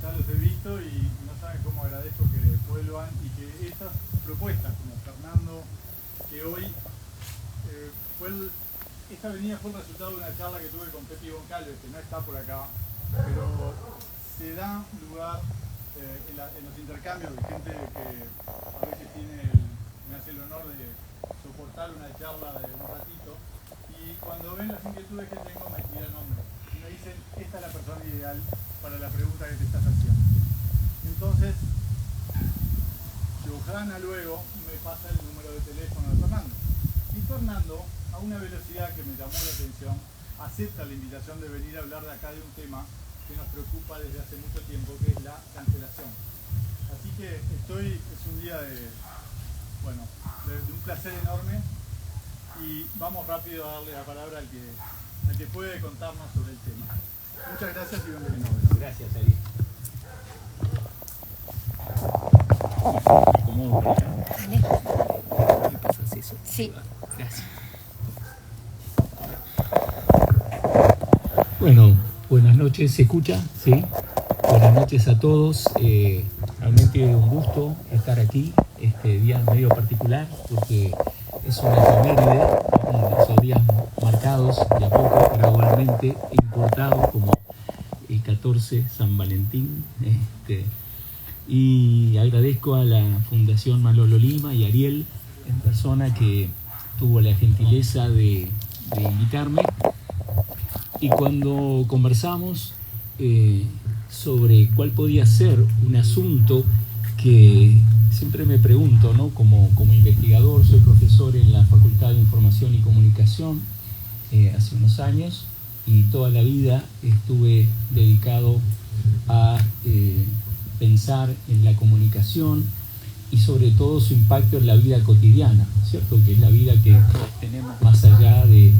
ya los he visto y no saben cómo agradezco que vuelvan y que estas propuestas, como Fernando, que hoy esta venida fue el resultado de una charla que tuve con Pepi Goncalves, que no está por acá, pero se da lugar en los intercambios de gente que a veces me hace el honor de soportar una charla de un ratito, y cuando ven las inquietudes que tengo me tiran nombre y me dicen: esta es la persona ideal para la pregunta que te estás haciendo. Entonces Johanna luego me pasa el número de teléfono de Fernando, y Fernando, a una velocidad que me llamó la atención, acepta la invitación de venir a hablar de acá de un tema que nos preocupa desde hace mucho tiempo, que es la cancelación. Así que es un día de un placer enorme, y vamos rápido a darle la palabra al que puede contarnos sobre el tema. Muchas gracias y bienvenido. Gracias, Ari. Sí. Gracias. Bueno, buenas noches, ¿se escucha? Sí. Buenas noches a todos. Realmente un gusto estar aquí este día medio particular, porque es una efeméride, esos días marcados de a poco, gradualmente importados, como el 14, San Valentín. Y agradezco a la Fundación Manolo Lima y Ariel en persona, que tuvo la gentileza de invitarme. Y cuando conversamos sobre cuál podía ser un asunto que siempre me pregunto, ¿no? Como investigador, soy profesor en la Facultad de Información y Comunicación hace unos años, y toda la vida estuve dedicado a pensar en la comunicación y sobre todo su impacto en la vida cotidiana, ¿cierto? Que es la vida que tenemos más allá de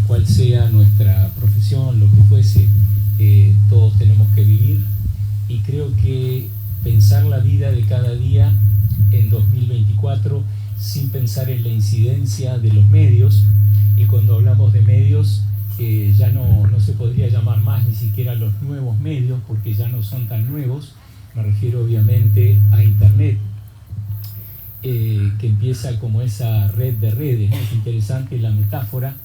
cuál sea nuestra profesión, lo que fuese, todos tenemos que vivir. Y creo que pensar la vida de cada día en 2024 sin pensar en la incidencia de los medios, y cuando hablamos de medios ya no se podría llamar más ni siquiera los nuevos medios, porque ya no son tan nuevos. Me refiero obviamente a Internet, que empieza como esa red de redes, ¿no? Es interesante la metáfora,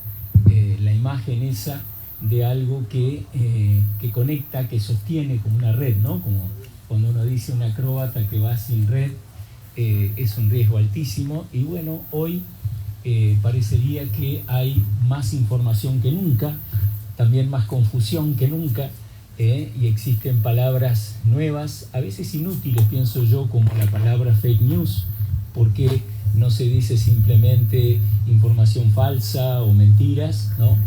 la imagen esa de algo que conecta, que sostiene como una red, ¿no? Como cuando uno dice un acróbata que va sin red, es un riesgo altísimo. Y bueno, hoy parecería que hay más información que nunca, también más confusión que nunca, y existen palabras nuevas, a veces inútiles, pienso yo, como la palabra fake news. Porque no se dice simplemente información falsa o mentiras, ¿no?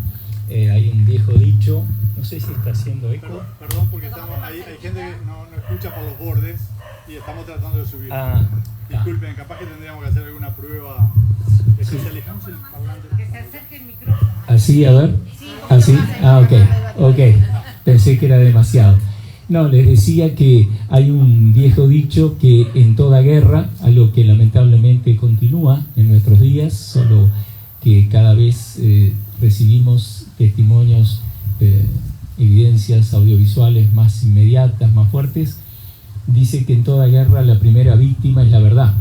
Hay un viejo dicho, no sé si está haciendo eco. Perdón, porque hay gente que no escucha por los bordes y estamos tratando de subir. Disculpen, capaz que tendríamos que hacer alguna prueba. Si alejamos el parlante. Que se acerque el micrófono. Así, a ver. Así. Ok. Pensé que era demasiado. No, les decía que hay un viejo dicho que en toda guerra, algo que lamentablemente continúa en nuestros días, solo que cada vez recibimos testimonios, evidencias audiovisuales más inmediatas, más fuertes, dice que en toda guerra la primera víctima es la verdad,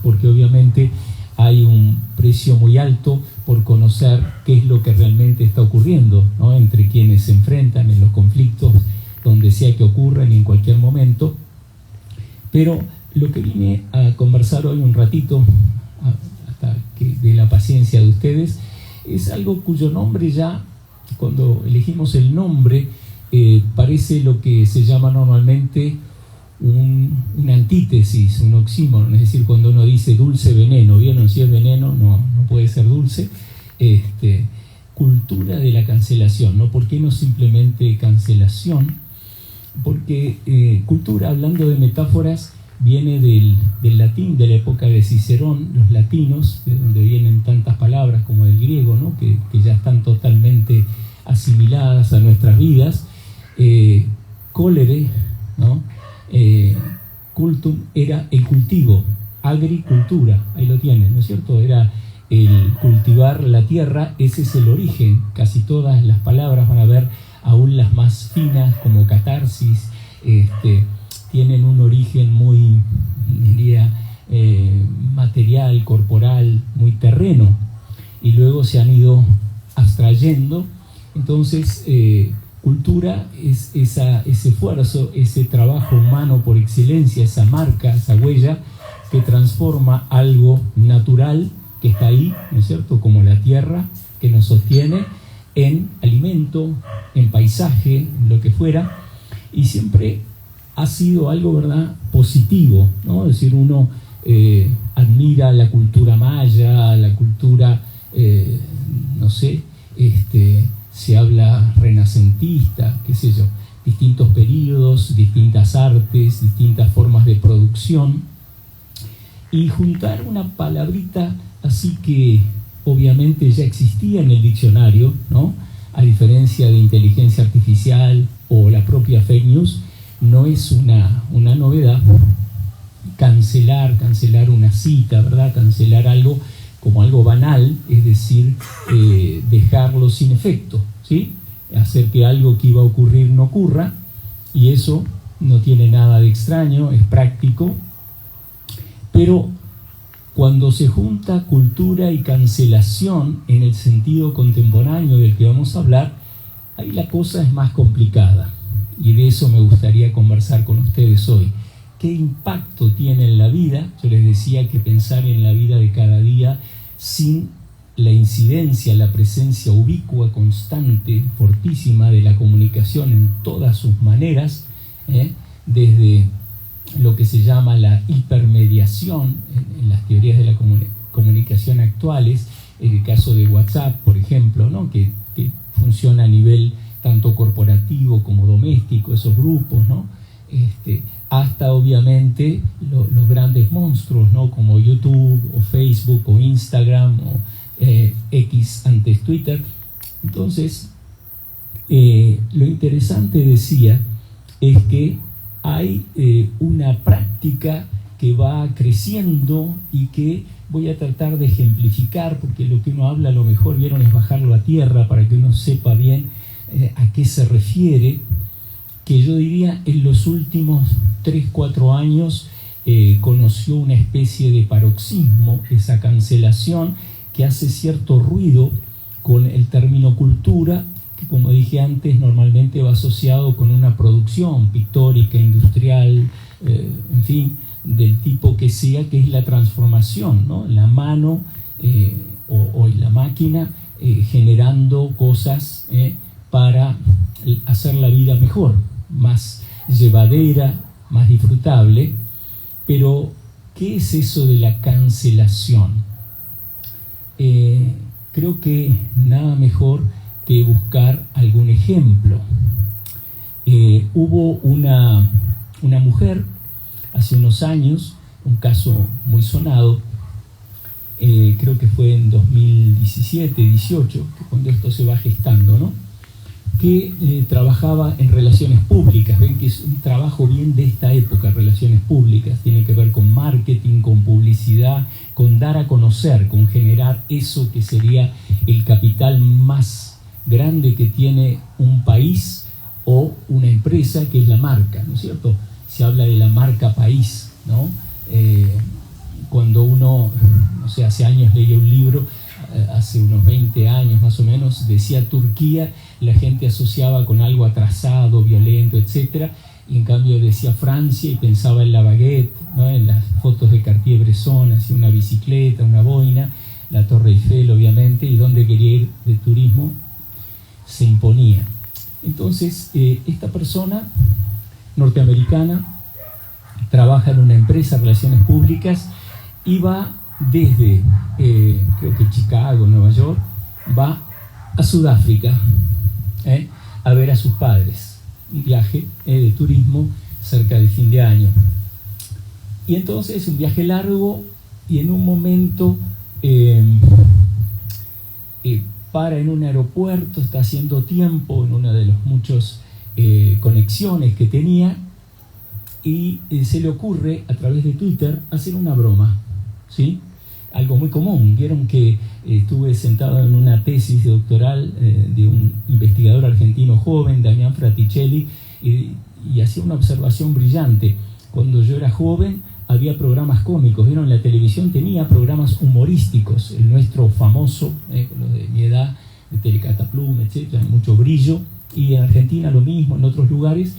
porque obviamente hay un precio muy alto por conocer qué es lo que realmente está ocurriendo, ¿no? Entre quienes se enfrentan en los conflictos, donde sea que ocurran y en cualquier momento. Pero lo que vine a conversar hoy un ratito, hasta que de la paciencia de ustedes, es algo cuyo nombre ya, cuando elegimos el nombre, parece lo que se llama normalmente una antítesis, un oxímoron, es decir, cuando uno dice dulce veneno, ¿vieron? Si es veneno, no puede ser dulce. Cultura de la cancelación, ¿no? ¿Por qué no simplemente cancelación? Porque cultura, hablando de metáforas, viene del latín, de la época de Cicerón, los latinos, de donde vienen tantas palabras como del griego, ¿no? que ya están totalmente asimiladas a nuestras vidas. Cólere, ¿no? Cultum era el cultivo, agricultura, ahí lo tienen, ¿no es cierto? Era el cultivar la tierra, ese es el origen. Casi todas las palabras van a ver, aún las más finas como catarsis, tienen un origen muy, diría, material, corporal, muy terreno, y luego se han ido abstrayendo. Entonces, cultura es ese esfuerzo, ese trabajo humano por excelencia, esa marca, esa huella que transforma algo natural que está ahí, ¿no es cierto?, como la tierra que nos sostiene, en alimento, en paisaje, en lo que fuera, y siempre ha sido algo, ¿verdad?, positivo, ¿no? Es decir, uno admira la cultura maya, la cultura, no sé, se habla renacentista, qué sé yo, distintos periodos, distintas artes, distintas formas de producción, y juntar una palabrita así que obviamente ya existía en el diccionario, ¿no?, a diferencia de inteligencia artificial o la propia fake news, no es una novedad. Cancelar una cita, ¿verdad?, cancelar algo como algo banal, es decir, dejarlo sin efecto, ¿sí?, hacer que algo que iba a ocurrir no ocurra, y eso no tiene nada de extraño, es práctico. Pero cuando se junta cultura y cancelación en el sentido contemporáneo del que vamos a hablar, ahí la cosa es más complicada, y de eso me gustaría conversar con ustedes hoy. ¿Qué impacto tiene en la vida? Yo les decía que pensar en la vida de cada día sin la incidencia, la presencia ubicua, constante, fortísima de la comunicación en todas sus maneras, desde lo que se llama la hipermediación en las teorías de la comunicación actuales, en el caso de WhatsApp, por ejemplo, ¿no?, que funciona a nivel tanto corporativo como doméstico, esos grupos, ¿no?, hasta obviamente los grandes monstruos, ¿no?, como YouTube o Facebook o Instagram o X antes Twitter. Entonces, lo interesante, decía, es que hay una práctica que va creciendo y que voy a tratar de ejemplificar, porque lo que uno habla a lo mejor, vieron, es bajarlo a tierra para que uno sepa bien a qué se refiere, que yo diría en los últimos 3-4 años conoció una especie de paroxismo, esa cancelación que hace cierto ruido con el término cultura, que, como dije antes, normalmente va asociado con una producción pictórica, industrial, en fin, del tipo que sea, que es la transformación, ¿no?, la mano o la máquina generando cosas para hacer la vida mejor, más llevadera, más disfrutable. Pero, ¿qué es eso de la cancelación? Creo que nada mejor que buscar algún ejemplo. Hubo una mujer hace unos años, un caso muy sonado, creo que fue en 2017-18, que cuando esto se va gestando, ¿no?, que trabajaba en relaciones públicas. Ven que es un trabajo bien de esta época, relaciones públicas, tiene que ver con marketing, con publicidad, con dar a conocer, con generar eso que sería el capital más grande que tiene un país o una empresa, que es la marca, ¿no es cierto? Se habla de la marca país, ¿no? Cuando uno, no sé, hace años leía un libro, hace unos 20 años más o menos, decía Turquía, la gente asociaba con algo atrasado, violento, etc. Y en cambio decía Francia y pensaba en la baguette, ¿no?, en las fotos de Cartier-Bresson, así una bicicleta, una boina, la Torre Eiffel, obviamente, y donde quería ir de turismo se imponía. Entonces, esta persona norteamericana trabaja en una empresa de relaciones públicas y va desde, creo que Chicago, Nueva York, va a Sudáfrica a ver a sus padres, un viaje de turismo cerca de fin de año. Y entonces un viaje largo, y en un momento para en un aeropuerto, está haciendo tiempo en una de las muchas conexiones que tenía, y se le ocurre a través de Twitter hacer una broma, ¿sí? Algo muy común. Vieron que estuve sentado en una tesis doctoral de un investigador argentino joven, Damián Fraticelli, y y hacía una observación brillante. Cuando yo era joven había programas cómicos, ¿vieron? La televisión tenía programas humorísticos, el nuestro famoso, los de mi edad, de Telecataplum, etcétera, mucho brillo, y en Argentina lo mismo, en otros lugares,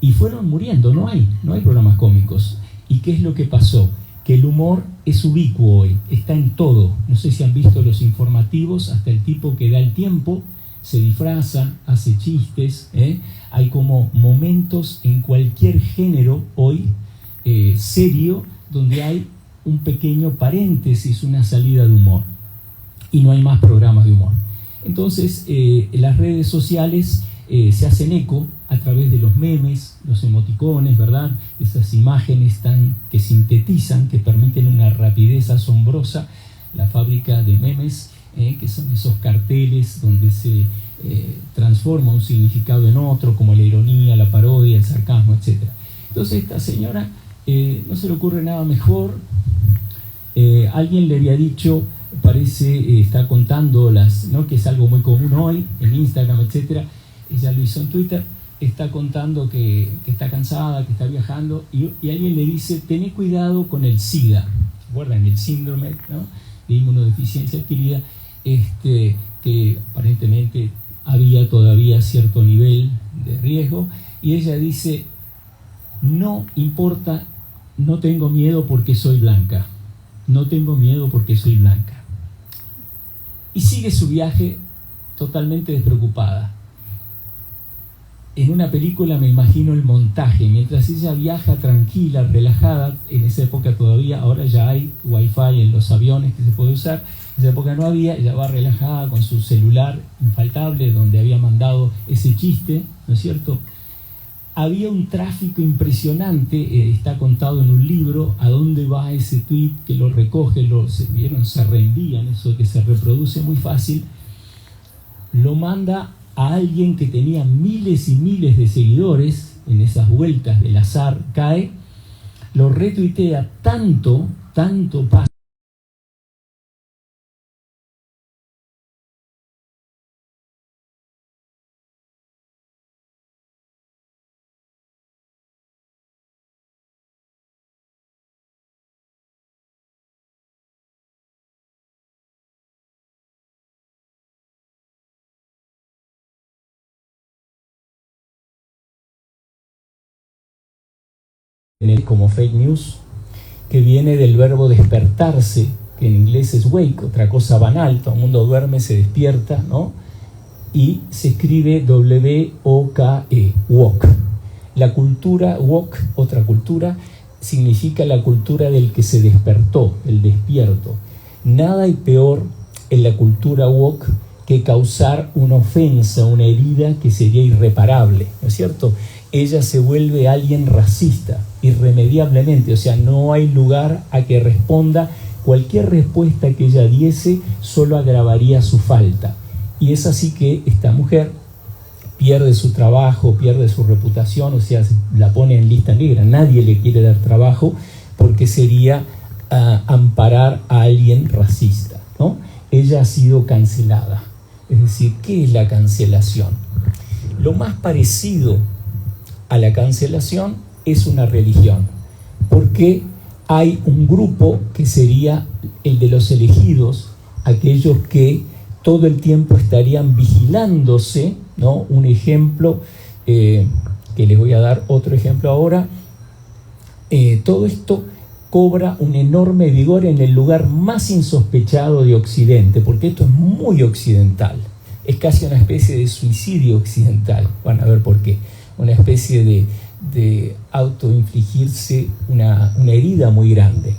y fueron muriendo, no hay programas cómicos. ¿Y qué es lo que pasó? Que el humor es ubicuo hoy, está en todo. No sé si han visto los informativos, hasta el tipo que da el tiempo se disfraza, hace chistes, hay como momentos en cualquier género hoy serio, donde hay un pequeño paréntesis, una salida de humor, y no hay más programas de humor. Entonces las redes sociales se hacen eco a través de los memes, los emoticones, ¿verdad? Esas imágenes que sintetizan, que permiten una rapidez asombrosa. La fábrica de memes, que son esos carteles donde se transforma un significado en otro, como la ironía, la parodia, el sarcasmo, etc. Entonces esta señora no se le ocurre nada mejor. Alguien le había dicho, parece, está contando ¿no? que es algo muy común hoy en Instagram, etc. Ella lo hizo en Twitter, está contando que está cansada, que está viajando, y alguien le dice: tené cuidado con el SIDA. ¿Recuerdan? El síndrome, ¿no?, de inmunodeficiencia adquirida, que aparentemente había todavía cierto nivel de riesgo, y ella dice: no importa, no tengo miedo porque soy blanca, no tengo miedo porque soy blanca. Y sigue su viaje totalmente despreocupada. En una película me imagino el montaje, mientras ella viaja tranquila, relajada. En esa época todavía, ahora ya hay wifi en los aviones que se puede usar, en esa época no había. Ella va relajada con su celular infaltable, donde había mandado ese chiste, ¿no es cierto? Había un tráfico impresionante, está contado en un libro, a dónde va ese tweet, que lo recoge, se reenvían, eso que se reproduce muy fácil, lo manda a alguien que tenía miles y miles de seguidores en esas vueltas del azar, cae, lo retuitea tanto pasa. Como fake news, que viene del verbo despertarse, que en inglés es wake, otra cosa banal, todo el mundo duerme, se despierta, ¿no? Y se escribe W-O-K-E, woke. La cultura woke, otra cultura, significa la cultura del que se despertó, el despierto. Nada hay peor en la cultura woke que causar una ofensa, una herida que sería irreparable, ¿no es cierto? Ella se vuelve alguien racista, irremediablemente, o sea, no hay lugar a que responda. Cualquier respuesta que ella diese solo agravaría su falta. Y es así que esta mujer pierde su trabajo, pierde su reputación, o sea, la pone en lista negra. Nadie le quiere dar trabajo porque sería amparar a alguien racista, ¿no? Ella ha sido cancelada. Es decir, ¿qué es la cancelación? Lo más parecido a la cancelación es una religión, porque hay un grupo que sería el de los elegidos, aquellos que todo el tiempo estarían vigilándose, ¿no? Un ejemplo, que les voy a dar otro ejemplo ahora. Todo esto cobra un enorme vigor en el lugar más insospechado de Occidente, porque esto es muy occidental, es casi una especie de suicidio occidental. Van a ver por qué. Una especie de autoinfligirse una herida muy grande.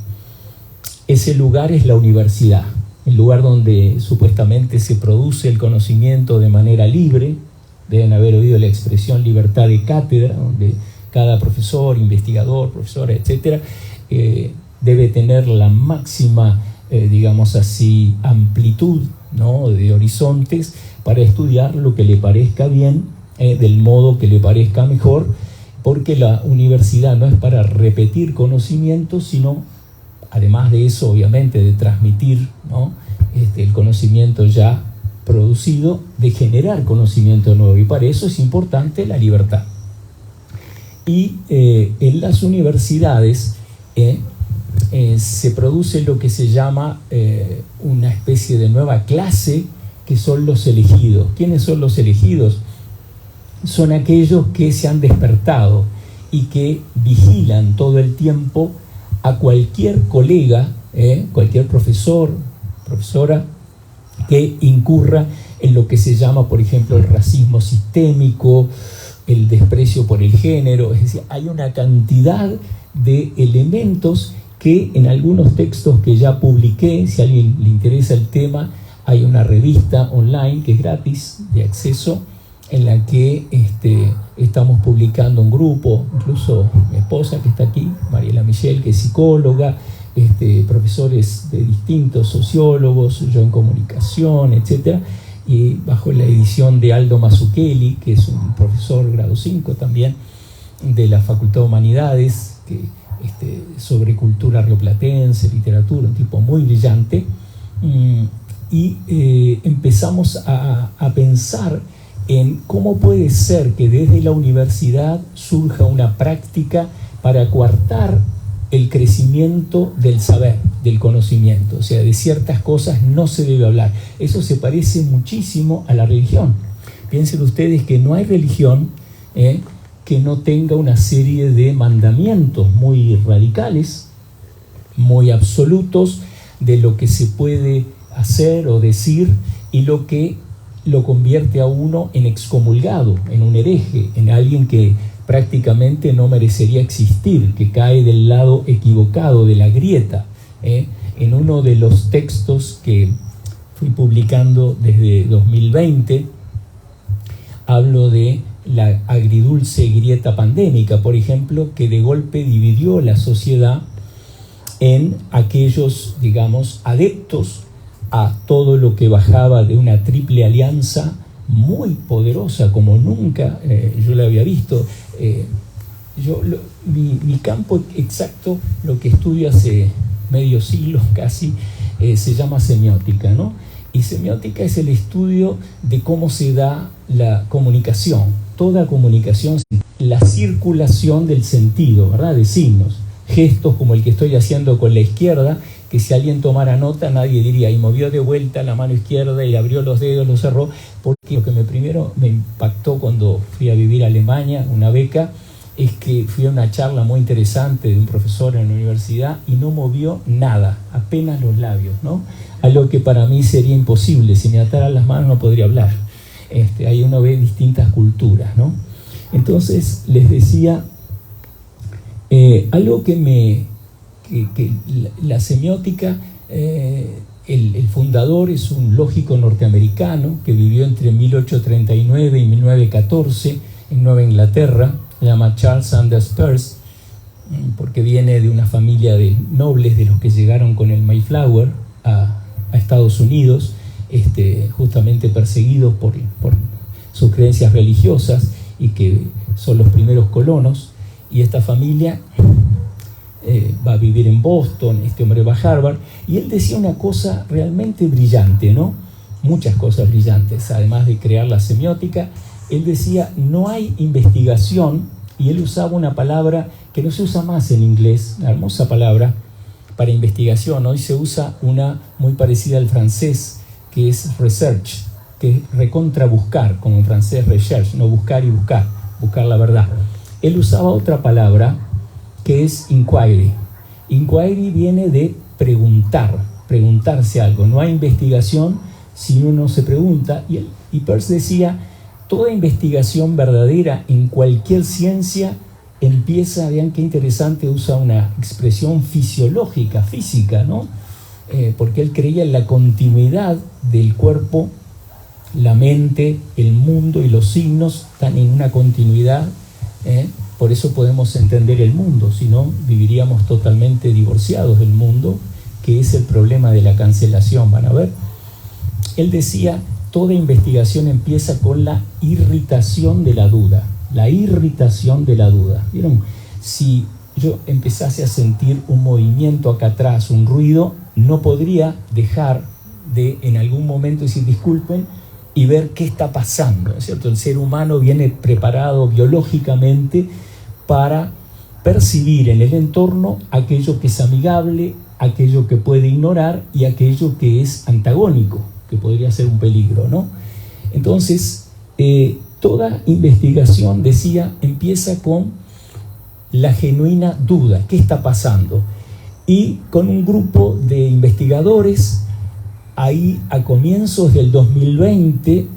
Ese lugar es la universidad, el lugar donde supuestamente se produce el conocimiento de manera libre. Deben haber oído la expresión libertad de cátedra, donde cada profesor, investigador, profesora, etcétera, debe tener la máxima, digamos así, amplitud, ¿no?, de horizontes para estudiar lo que le parezca bien, del modo que le parezca mejor, porque la universidad no es para repetir conocimientos, sino, además de eso, obviamente, de transmitir, ¿no?, el conocimiento ya producido, de generar conocimiento nuevo, y para eso es importante la libertad. Y en las universidades se produce lo que se llama una especie de nueva clase, que son los elegidos. ¿Quiénes son los elegidos? Son aquellos que se han despertado y que vigilan todo el tiempo a cualquier colega, cualquier profesor, profesora, que incurra en lo que se llama, por ejemplo, el racismo sistémico, el desprecio por el género. Es decir, hay una cantidad de elementos que en algunos textos que ya publiqué, si a alguien le interesa el tema, hay una revista online que es gratis, de acceso, en la que estamos publicando un grupo, incluso mi esposa que está aquí, Mariela Michel, que es psicóloga, profesores de distintos sociólogos, yo en comunicación, etc. Y bajo la edición de Aldo Mazzucchelli, que es un profesor grado 5 también, de la Facultad de Humanidades, que, sobre cultura rioplatense, literatura, un tipo muy brillante. Y empezamos a pensar en cómo puede ser que desde la universidad surja una práctica para coartar el crecimiento del saber, del conocimiento. O sea, de ciertas cosas no se debe hablar. Eso se parece muchísimo a la religión. Piensen ustedes que no hay religión que no tenga una serie de mandamientos muy radicales, muy absolutos, de lo que se puede hacer o decir, y lo que lo convierte a uno en excomulgado, en un hereje, en alguien que prácticamente no merecería existir, que cae del lado equivocado de la grieta. En uno de los textos que fui publicando desde 2020, hablo de la agridulce grieta pandémica, por ejemplo, que de golpe dividió la sociedad en aquellos, digamos, adeptos a todo lo que bajaba de una triple alianza muy poderosa, como nunca yo la había visto. Mi campo exacto, lo que estudio hace medio siglo casi, se llama semiótica, ¿no? Y semiótica es el estudio de cómo se da la comunicación, toda comunicación, la circulación del sentido, ¿verdad? De signos, gestos como el que estoy haciendo con la izquierda, que si alguien tomara nota nadie diría, y movió de vuelta la mano izquierda y abrió los dedos, los cerró, porque lo que primero me impactó cuando fui a vivir a Alemania, una beca, es que fui a una charla muy interesante de un profesor en la universidad y no movió nada, apenas los labios, ¿no? Algo que para mí sería imposible, si me ataran las manos no podría hablar. Ahí uno ve distintas culturas, ¿no? Entonces les decía, algo que la semiótica, el fundador es un lógico norteamericano que vivió entre 1839 y 1914 en Nueva Inglaterra, se llama Charles Sanders Peirce, porque viene de una familia de nobles de los que llegaron con el Mayflower a Estados Unidos, justamente perseguidos por sus creencias religiosas, y que son los primeros colonos, y esta familia va a vivir en Boston, este hombre va a Harvard, y él decía una cosa realmente brillante, ¿no? Muchas cosas brillantes, además de crear la semiótica. Él decía, no hay investigación, y él usaba una palabra que no se usa más en inglés, una hermosa palabra para investigación. Hoy se usa una muy parecida al francés, que es research, que es recontrabuscar, como en francés recherche, no buscar y buscar la verdad. Él usaba otra palabra que es inquiry. Inquiry viene de preguntar, preguntarse algo. No hay investigación si uno se pregunta. Y Peirce decía, toda investigación verdadera en cualquier ciencia empieza, vean qué interesante, usa una expresión fisiológica, física, ¿no? Porque él creía en la continuidad del cuerpo, la mente, el mundo y los signos están en una continuidad. Por eso podemos entender el mundo, si no viviríamos totalmente divorciados del mundo, que es el problema de la cancelación, van a ver. Él decía, toda investigación empieza con la irritación de la duda, la irritación de la duda. ¿Vieron? Si yo empezase a sentir un movimiento acá atrás, un ruido, no podría dejar de en algún momento decir disculpen y ver qué está pasando, ¿no es cierto? El ser humano viene preparado biológicamente para percibir en el entorno aquello que es amigable, aquello que puede ignorar y aquello que es antagónico, que podría ser un peligro, ¿no? Entonces, toda investigación, decía, empieza con la genuina duda. ¿Qué está pasando? Y con un grupo de investigadores, ahí a comienzos del 2020,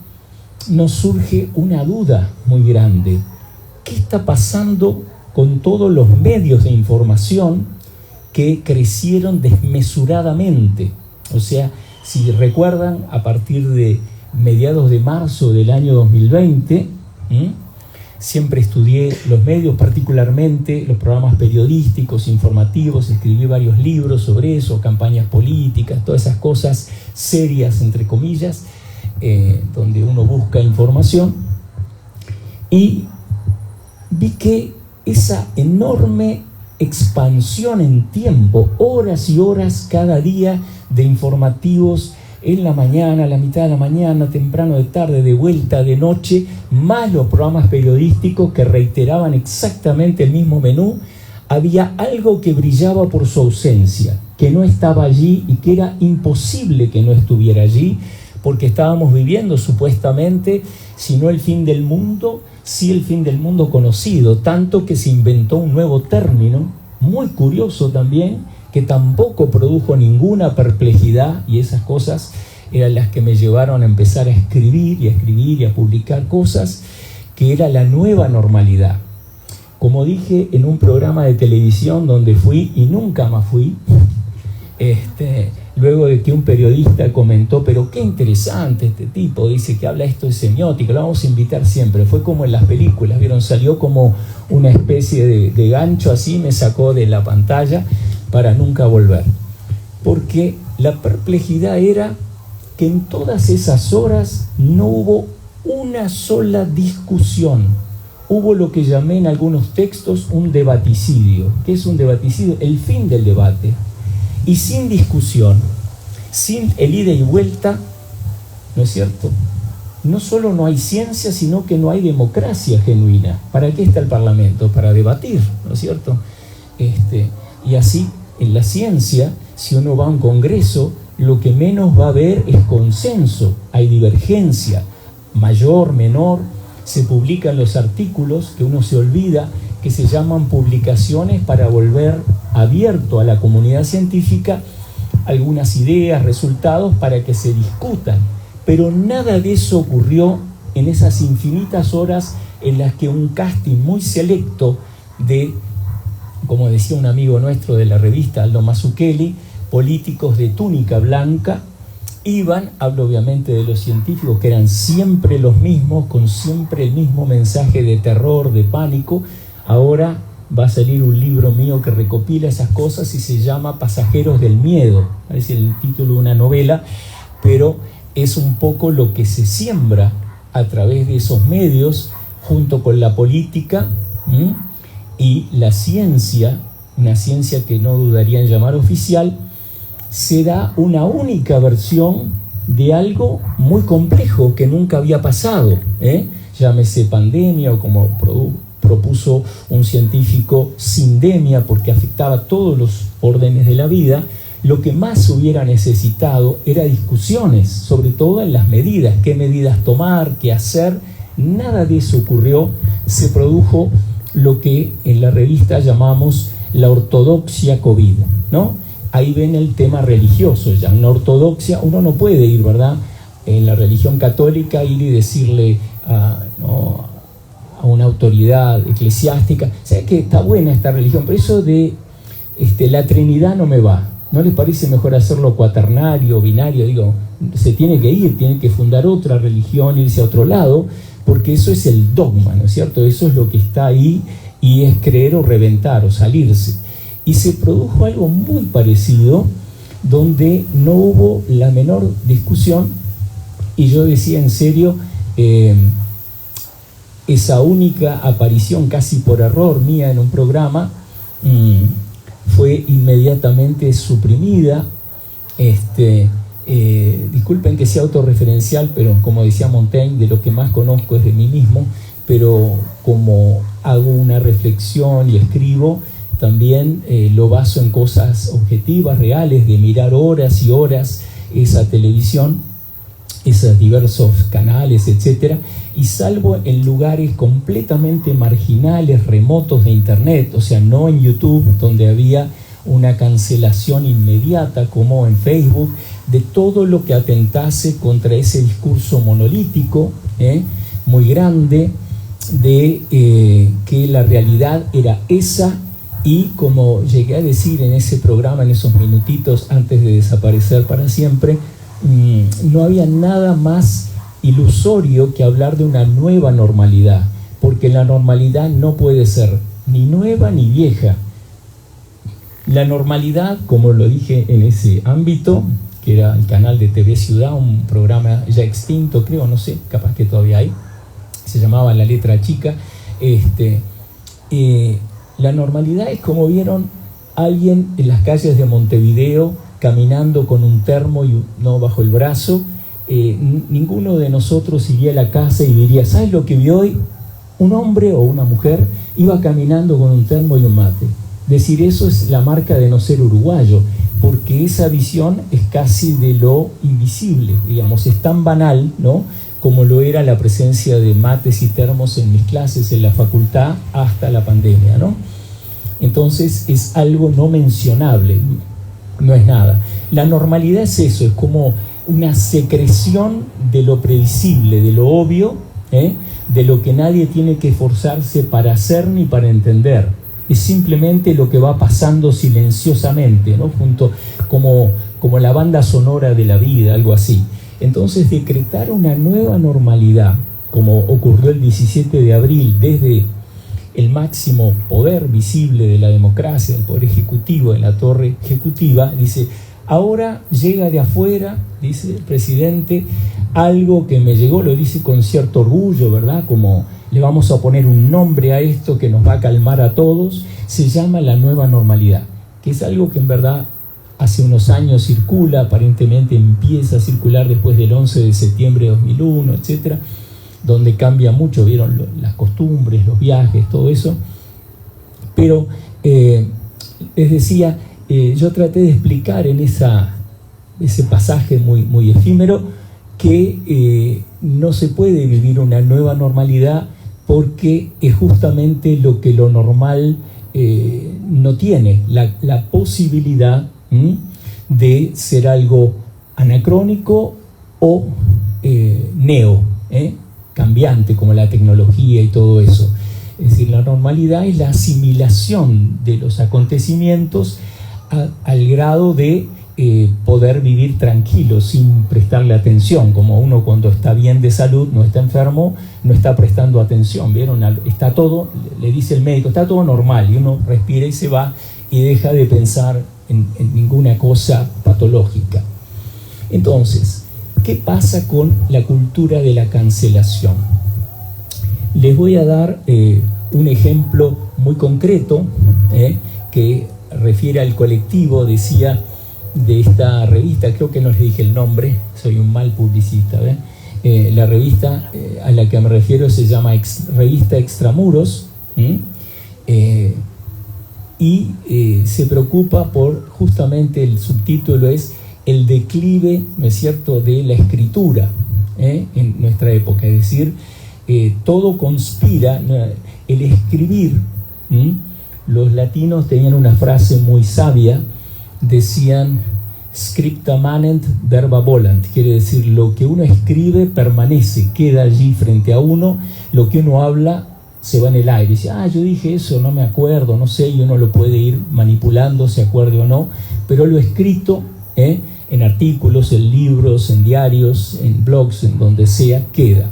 nos surge una duda muy grande. ¿Qué está pasando con todos los medios de información que crecieron desmesuradamente? O sea, si recuerdan, a partir de mediados de marzo del año 2020, siempre estudié los medios, particularmente los programas periodísticos, informativos, escribí varios libros sobre eso, campañas políticas, todas esas cosas serias, entre comillas, donde uno busca información, y vi que esa enorme expansión en tiempo, horas y horas cada día de informativos en la mañana, a la mitad de la mañana, temprano de tarde, de vuelta, de noche, más los programas periodísticos que reiteraban exactamente el mismo menú, había algo que brillaba por su ausencia, que no estaba allí y que era imposible que no estuviera allí, porque estábamos viviendo supuestamente, si no el fin del mundo, sí el fin del mundo conocido, tanto que se inventó un nuevo término, muy curioso también, que tampoco produjo ninguna perplejidad, y esas cosas eran las que me llevaron a empezar a escribir y a publicar cosas, que era la nueva normalidad. Como dije en un programa de televisión donde fui y nunca más fui, luego de que un periodista comentó, pero qué interesante este tipo, dice que habla esto de semiótica, lo vamos a invitar siempre. Fue como en las películas, ¿vieron? Salió como una especie de gancho así, me sacó de la pantalla para nunca volver. Porque la perplejidad era que en todas esas horas no hubo una sola discusión. Hubo lo que llamé en algunos textos un debaticidio. ¿Qué es un debaticidio? El fin del debate. Y sin discusión, sin el ida y vuelta, ¿no es cierto? No solo no hay ciencia, sino que no hay democracia genuina. ¿Para qué está el Parlamento? Para debatir, ¿no es cierto? Y así, en la ciencia, si uno va a un congreso, lo que menos va a haber es consenso. Hay divergencia, mayor, menor. Se publican los artículos que uno se olvida, que se llaman publicaciones para volver abierto a la comunidad científica algunas ideas, resultados para que se discutan. Pero nada de eso ocurrió en esas infinitas horas en las que un casting muy selecto de, como decía un amigo nuestro de la revista, Aldo Mazzucchelli, políticos de túnica blanca, iban, hablo obviamente de los científicos que eran siempre los mismos, con siempre el mismo mensaje de terror, de pánico. Ahora va a salir un libro mío que recopila esas cosas y se llama Pasajeros del Miedo, es el título de una novela, pero es un poco lo que se siembra a través de esos medios, junto con la política y la ciencia, una ciencia que no dudaría en llamar oficial. Se da una única versión de algo muy complejo que nunca había pasado, llámese pandemia o como propuso un científico sindemia, porque afectaba todos los órdenes de la vida. Lo que más hubiera necesitado era discusiones, sobre todo en las medidas, qué medidas tomar, qué hacer. Nada de eso ocurrió. Se produjo lo que en la revista llamamos la ortodoxia COVID, ¿no? Ahí ven el tema religioso, ya en la ortodoxia uno no puede ir, ¿verdad? En la religión católica ir y decirle a una autoridad eclesiástica, ¿sabe que está buena esta religión? Pero eso de la Trinidad no me va. ¿No les parece mejor hacerlo cuaternario, binario? Digo, se tiene que ir, tiene que fundar otra religión, irse a otro lado, porque eso es el dogma, ¿no es cierto? Eso es lo que está ahí y es creer o reventar o salirse. Y se produjo algo muy parecido, donde no hubo la menor discusión, y yo decía en serio, esa única aparición casi por error mía en un programa fue inmediatamente suprimida. Disculpen que sea autorreferencial, pero como decía Montaigne, de lo que más conozco es de mí mismo, pero como hago una reflexión y escribo, también lo baso en cosas objetivas, reales, de mirar horas y horas esa televisión, esos diversos canales, etcétera, y salvo en lugares completamente marginales, remotos de internet, o sea, no en YouTube, donde había una cancelación inmediata, como en Facebook, de todo lo que atentase contra ese discurso monolítico, muy grande, de que la realidad era esa. Y como llegué a decir en ese programa, en esos minutitos antes de desaparecer para siempre, no había nada más ilusorio que hablar de una nueva normalidad, porque la normalidad no puede ser ni nueva ni vieja. La normalidad, como lo dije en ese ámbito, que era el canal de TV Ciudad, un programa ya extinto, creo, no sé, capaz que todavía hay, se llamaba La Letra Chica. La normalidad es como vieron alguien en las calles de Montevideo caminando con un termo y no bajo el brazo. Ninguno de nosotros iría a la casa y diría, ¿sabes lo que vi hoy? Un hombre o una mujer iba caminando con un termo y un mate. Decir eso es la marca de no ser uruguayo, porque esa visión es casi de lo invisible, digamos, es tan banal, ¿no?, como lo era la presencia de mates y termos en mis clases en la facultad hasta la pandemia, ¿no? Entonces es algo no mencionable, no es nada. La normalidad es eso, es como una secreción de lo predecible, de lo obvio, de lo que nadie tiene que esforzarse para hacer ni para entender. Es simplemente lo que va pasando silenciosamente, ¿no?, junto, como la banda sonora de la vida, algo así. Entonces, decretar una nueva normalidad, como ocurrió el 17 de abril, desde el máximo poder visible de la democracia, el poder ejecutivo, de la torre ejecutiva, dice, ahora llega de afuera, dice el presidente, algo que me llegó, lo dice con cierto orgullo, ¿verdad?, como le vamos a poner un nombre a esto que nos va a calmar a todos, se llama la nueva normalidad, que es algo que en verdad hace unos años circula, aparentemente empieza a circular después del 11 de septiembre de 2001, etcétera, donde cambia mucho, vieron las costumbres, los viajes, todo eso. Pero, les decía, yo traté de explicar en ese pasaje muy efímero que no se puede vivir una nueva normalidad porque es justamente lo que lo normal no tiene, la posibilidad de ser algo anacrónico o cambiante, como la tecnología y todo eso. Es decir, la normalidad es la asimilación de los acontecimientos al grado de poder vivir tranquilo, sin prestarle atención, como uno cuando está bien de salud, no está enfermo, no está prestando atención, ¿vieron? Está todo, le dice el médico, está todo normal, y uno respira y se va y deja de pensar en ninguna cosa patológica. Entonces, ¿qué pasa con la cultura de la cancelación? Les voy a dar un ejemplo muy concreto que refiere al colectivo, decía, de esta revista, creo que no les dije el nombre, soy un mal publicista, la revista a la que me refiero se llama Revista Extramuros, y se preocupa por, justamente el subtítulo es el declive, ¿no es cierto?, de la escritura en nuestra época, es decir, todo conspira, el escribir. Los latinos tenían una frase muy sabia, decían scripta manent, verba volant, quiere decir lo que uno escribe permanece, queda allí frente a uno, lo que uno habla se va en el aire, dice, yo dije eso, no me acuerdo, no sé, y uno lo puede ir manipulando, se acuerde o no, pero lo escrito, en artículos, en libros, en diarios, en blogs, en donde sea, queda.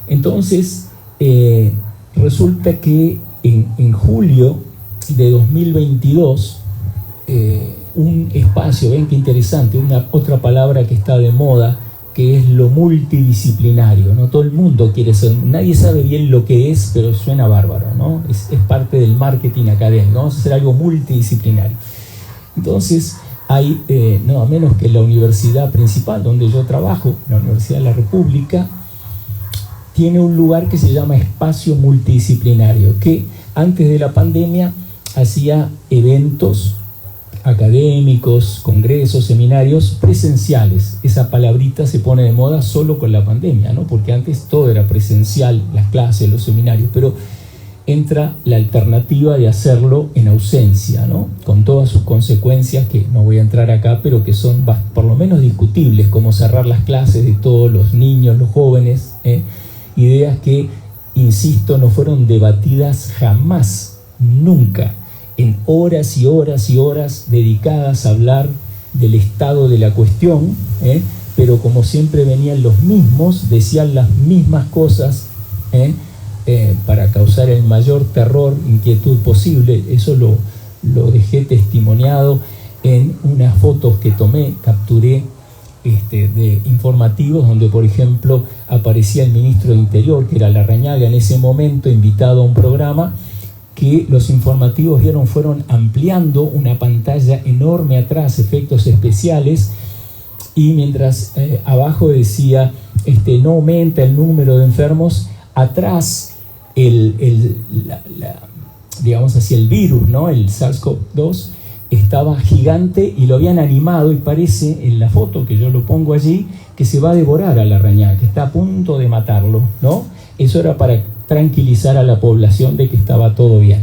Entonces, resulta que en julio de 2022, un espacio, ven qué interesante, otra palabra que está de moda, que es lo multidisciplinario, ¿no? Todo el mundo quiere ser, nadie sabe bien lo que es, pero suena bárbaro, ¿no? Es parte del marketing académico, vamos a hacer algo multidisciplinario. Entonces, hay, no a menos que la universidad principal donde yo trabajo, la Universidad de la República, tiene un lugar que se llama Espacio Multidisciplinario, que antes de la pandemia hacía eventos académicos, congresos, seminarios presenciales. Esa palabrita se pone de moda solo con la pandemia, ¿no? Porque antes todo era presencial, las clases, los seminarios, pero entra la alternativa de hacerlo en ausencia, ¿no? Con todas sus consecuencias que no voy a entrar acá, pero que son por lo menos discutibles, como cerrar las clases de todos los niños, los jóvenes, ideas que, insisto, no fueron debatidas jamás, nunca, en horas y horas y horas dedicadas a hablar del estado de la cuestión, pero como siempre venían los mismos, decían las mismas cosas, para causar el mayor terror, inquietud posible. Eso lo dejé testimoniado en unas fotos que capturé de informativos, donde por ejemplo aparecía el ministro de Interior, que era Larrañaga en ese momento, invitado a un programa que los informativos fueron ampliando una pantalla enorme atrás, efectos especiales, y mientras abajo decía no aumenta el número de enfermos, atrás digamos así, el virus, ¿no? El SARS-CoV-2 estaba gigante y lo habían animado, y parece en la foto que yo lo pongo allí que se va a devorar a Larrañaga, que está a punto de matarlo, ¿no? Eso era para tranquilizar a la población de que estaba todo bien.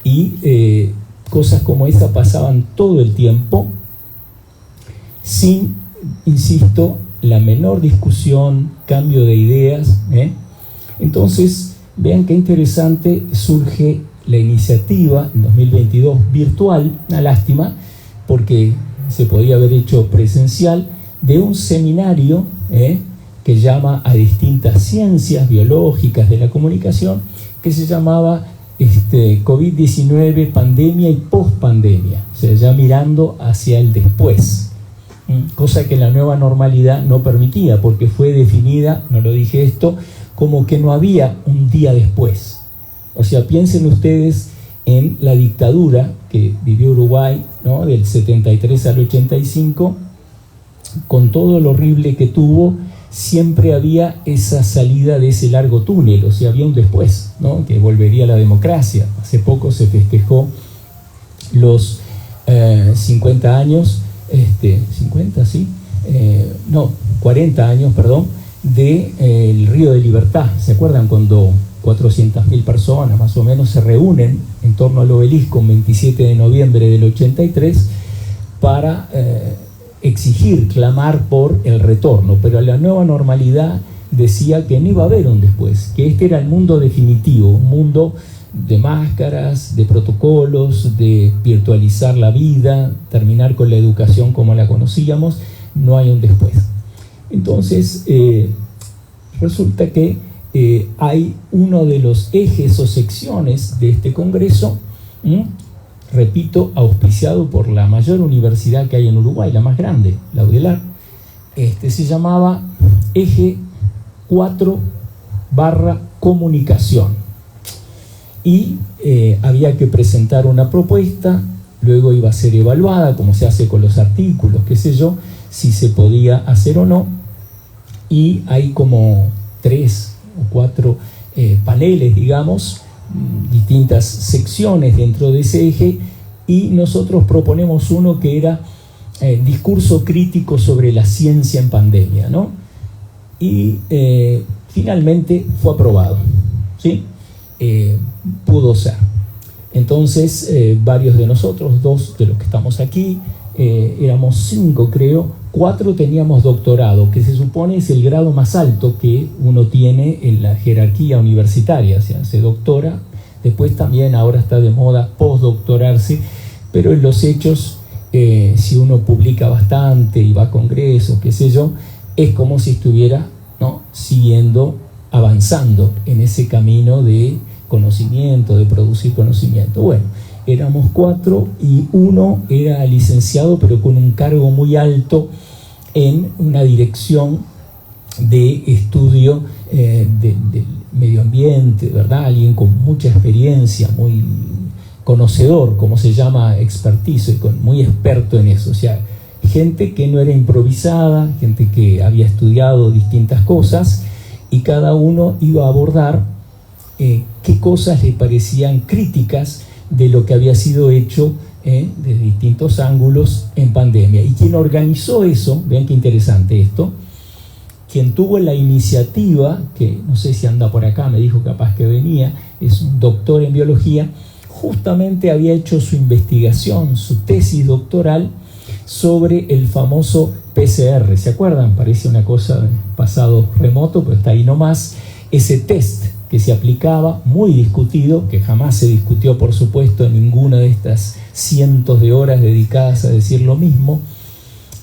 Y cosas como esa pasaban todo el tiempo sin, insisto, la menor discusión, cambio de ideas, Entonces, vean qué interesante surge la iniciativa en 2022 virtual, una lástima, porque se podía haber hecho presencial, de un seminario que llama a distintas ciencias biológicas de la comunicación, que se llamaba COVID-19, pandemia y pospandemia, o sea, ya mirando hacia el después, cosa que la nueva normalidad no permitía, porque fue definida, no lo dije esto, como que no había un día después. O sea, piensen ustedes en la dictadura que vivió Uruguay, ¿no? Del 73 al 85, con todo lo horrible que tuvo, siempre había esa salida de ese largo túnel, o sea, había un después, ¿no? Que volvería a la democracia. Hace poco se festejó los 50 años, 50, sí, 40 años, perdón, del Río de Libertad. ¿Se acuerdan cuando 400.000 personas más o menos se reúnen en torno al obelisco un 27 de noviembre del 83 para exigir, clamar por el retorno? Pero la nueva normalidad decía que no iba a haber un después, que este era el mundo definitivo, un mundo de máscaras, de protocolos, de virtualizar la vida, terminar con la educación como la conocíamos, no hay un después. Entonces, resulta que hay uno de los ejes o secciones de este congreso, repito, auspiciado por la mayor universidad que hay en Uruguay, la más grande, la UDELAR, se llamaba Eje 4/Comunicación. Y había que presentar una propuesta, luego iba a ser evaluada, como se hace con los artículos, qué sé yo, si se podía hacer o no, y hay como 3 o 4 paneles, digamos, distintas secciones dentro de ese eje, y nosotros proponemos uno que era discurso crítico sobre la ciencia en pandemia, ¿no? Y finalmente fue aprobado, ¿sí? Pudo ser. Entonces, varios de nosotros, 2 de los que estamos aquí, éramos 5 creo, 4 teníamos doctorado, que se supone es el grado más alto que uno tiene en la jerarquía universitaria, o sea, se doctora, después también ahora está de moda postdoctorarse, pero en los hechos, si uno publica bastante y va a congresos, qué sé yo, es como si estuviera, ¿no?, siguiendo, avanzando en ese camino de conocimiento, de producir conocimiento. Bueno, éramos 4 y 1 era licenciado, pero con un cargo muy alto en una dirección de estudio del medio ambiente, ¿verdad? Alguien con mucha experiencia, muy conocedor, como se llama, expertise, muy experto en eso. O sea, gente que no era improvisada, gente que había estudiado distintas cosas y y cada uno iba a abordar qué cosas le parecían críticas de lo que había sido hecho de distintos ángulos en pandemia. Y quien organizó eso, vean qué interesante esto, quien tuvo la iniciativa, que no sé si anda por acá, me dijo capaz que venía, es un doctor en biología, justamente había hecho su investigación, su tesis doctoral sobre el famoso PCR. ¿Se acuerdan? Parece una cosa de pasado remoto, pero está ahí nomás. Ese test que se aplicaba, muy discutido, que jamás se discutió, por supuesto, en ninguna de estas cientos de horas dedicadas a decir lo mismo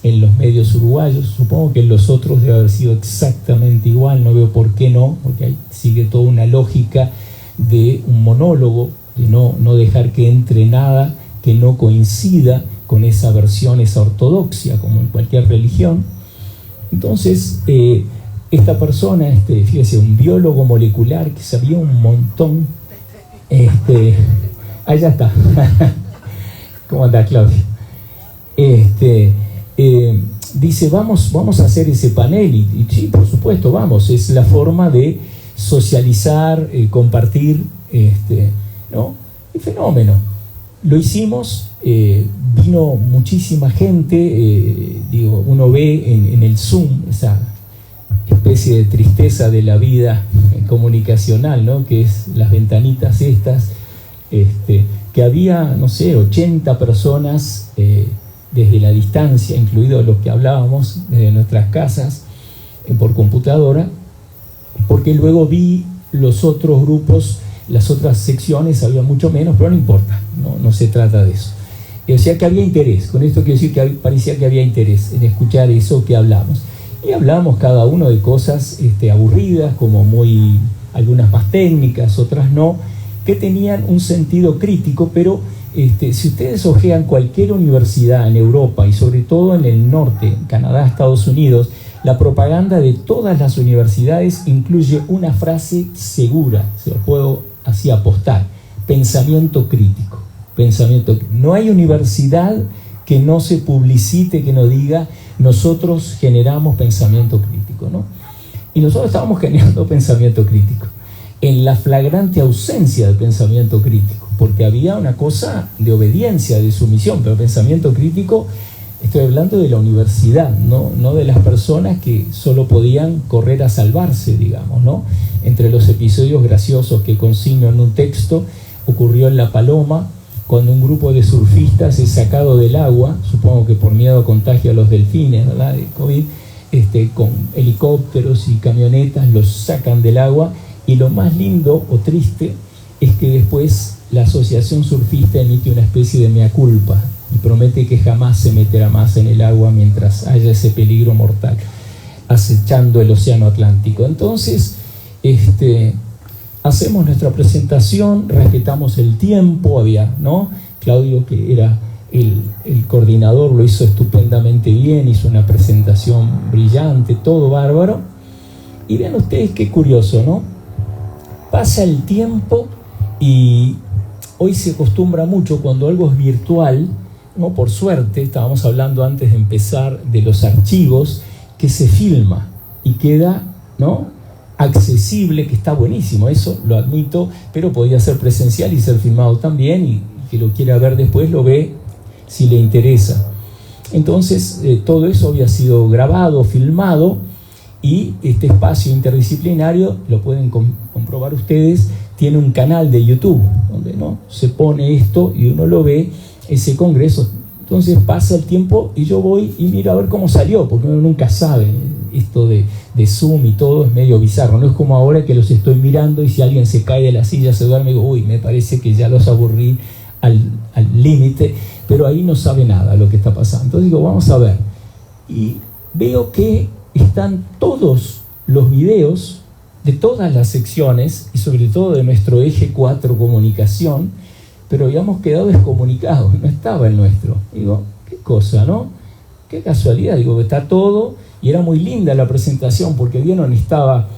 en los medios uruguayos. Supongo que en los otros debe haber sido exactamente igual, no veo por qué no, porque ahí sigue toda una lógica de un monólogo, de no dejar que entre nada que no coincida con esa versión, esa ortodoxia, como en cualquier religión. Entonces, esta persona, fíjese, un biólogo molecular que sabía un montón, allá está. ¿Cómo anda, Claudio? Dice, vamos a hacer ese panel, y sí, por supuesto, vamos, es la forma de socializar, compartir, ¿no? El fenómeno. Lo hicimos, vino muchísima gente, uno ve en el Zoom esa especie de tristeza de la vida comunicacional, ¿no? Que es las ventanitas estas, que había, no sé, 80 personas desde la distancia, incluidos los que hablábamos desde nuestras casas por computadora, porque luego vi los otros grupos, las otras secciones, había mucho menos, pero no importa, no se trata de eso. O sea que había interés, con esto quiero decir que parecía que había interés en escuchar eso que hablamos. Y hablamos cada uno de cosas aburridas, como algunas más técnicas, otras no, que tenían un sentido crítico, pero si ustedes hojean cualquier universidad en Europa y sobre todo en el norte, Canadá, Estados Unidos, la propaganda de todas las universidades incluye una frase segura, se lo puedo así apostar: pensamiento crítico. No hay universidad que no se publicite, que no diga nosotros generamos pensamiento crítico, ¿no? Y nosotros estábamos generando pensamiento crítico en la flagrante ausencia de pensamiento crítico, porque había una cosa de obediencia, de sumisión, pero pensamiento crítico, estoy hablando de la universidad, no de las personas que solo podían correr a salvarse, digamos, ¿no? Entre los episodios graciosos que consigno en un texto, ocurrió en La Paloma, cuando un grupo de surfistas es sacado del agua, supongo que por miedo a contagio a los delfines, ¿verdad?, de COVID, con helicópteros y camionetas los sacan del agua, y lo más lindo o triste es que después la Asociación Surfista emite una especie de mea culpa y promete que jamás se meterá más en el agua mientras haya ese peligro mortal acechando el océano Atlántico. Entonces, hacemos nuestra presentación, respetamos el tiempo, ¿no? Claudio, que era el coordinador, lo hizo estupendamente bien, hizo una presentación brillante, todo bárbaro. Y vean ustedes qué curioso, ¿no? Pasa el tiempo y hoy se acostumbra mucho cuando algo es virtual, ¿no? Por suerte, estábamos hablando antes de empezar de los archivos, que se filma y queda, ¿no?, accesible, que está buenísimo, eso lo admito, pero podía ser presencial y ser filmado también, y que lo quiera ver después lo ve si le interesa. Entonces, todo eso había sido grabado, filmado, y este espacio interdisciplinario, lo pueden comprobar ustedes, tiene un canal de YouTube, donde, ¿no?, se pone esto y uno lo ve, ese congreso. Entonces pasa el tiempo y yo voy y miro a ver cómo salió, porque uno nunca sabe. Esto de Zoom y todo es medio bizarro, no es como ahora que los estoy mirando y si alguien se cae de la silla, se duerme, digo, uy, me parece que ya los aburrí al límite, pero ahí no sabe nada lo que está pasando. Entonces digo, vamos a ver, y veo que están todos los videos de todas las secciones y sobre todo de nuestro eje 4 comunicación, pero habíamos quedado descomunicados, no estaba el nuestro. Digo, qué cosa, ¿no? Qué casualidad, digo, está todo. Y era muy linda la presentación porque vieron, estaba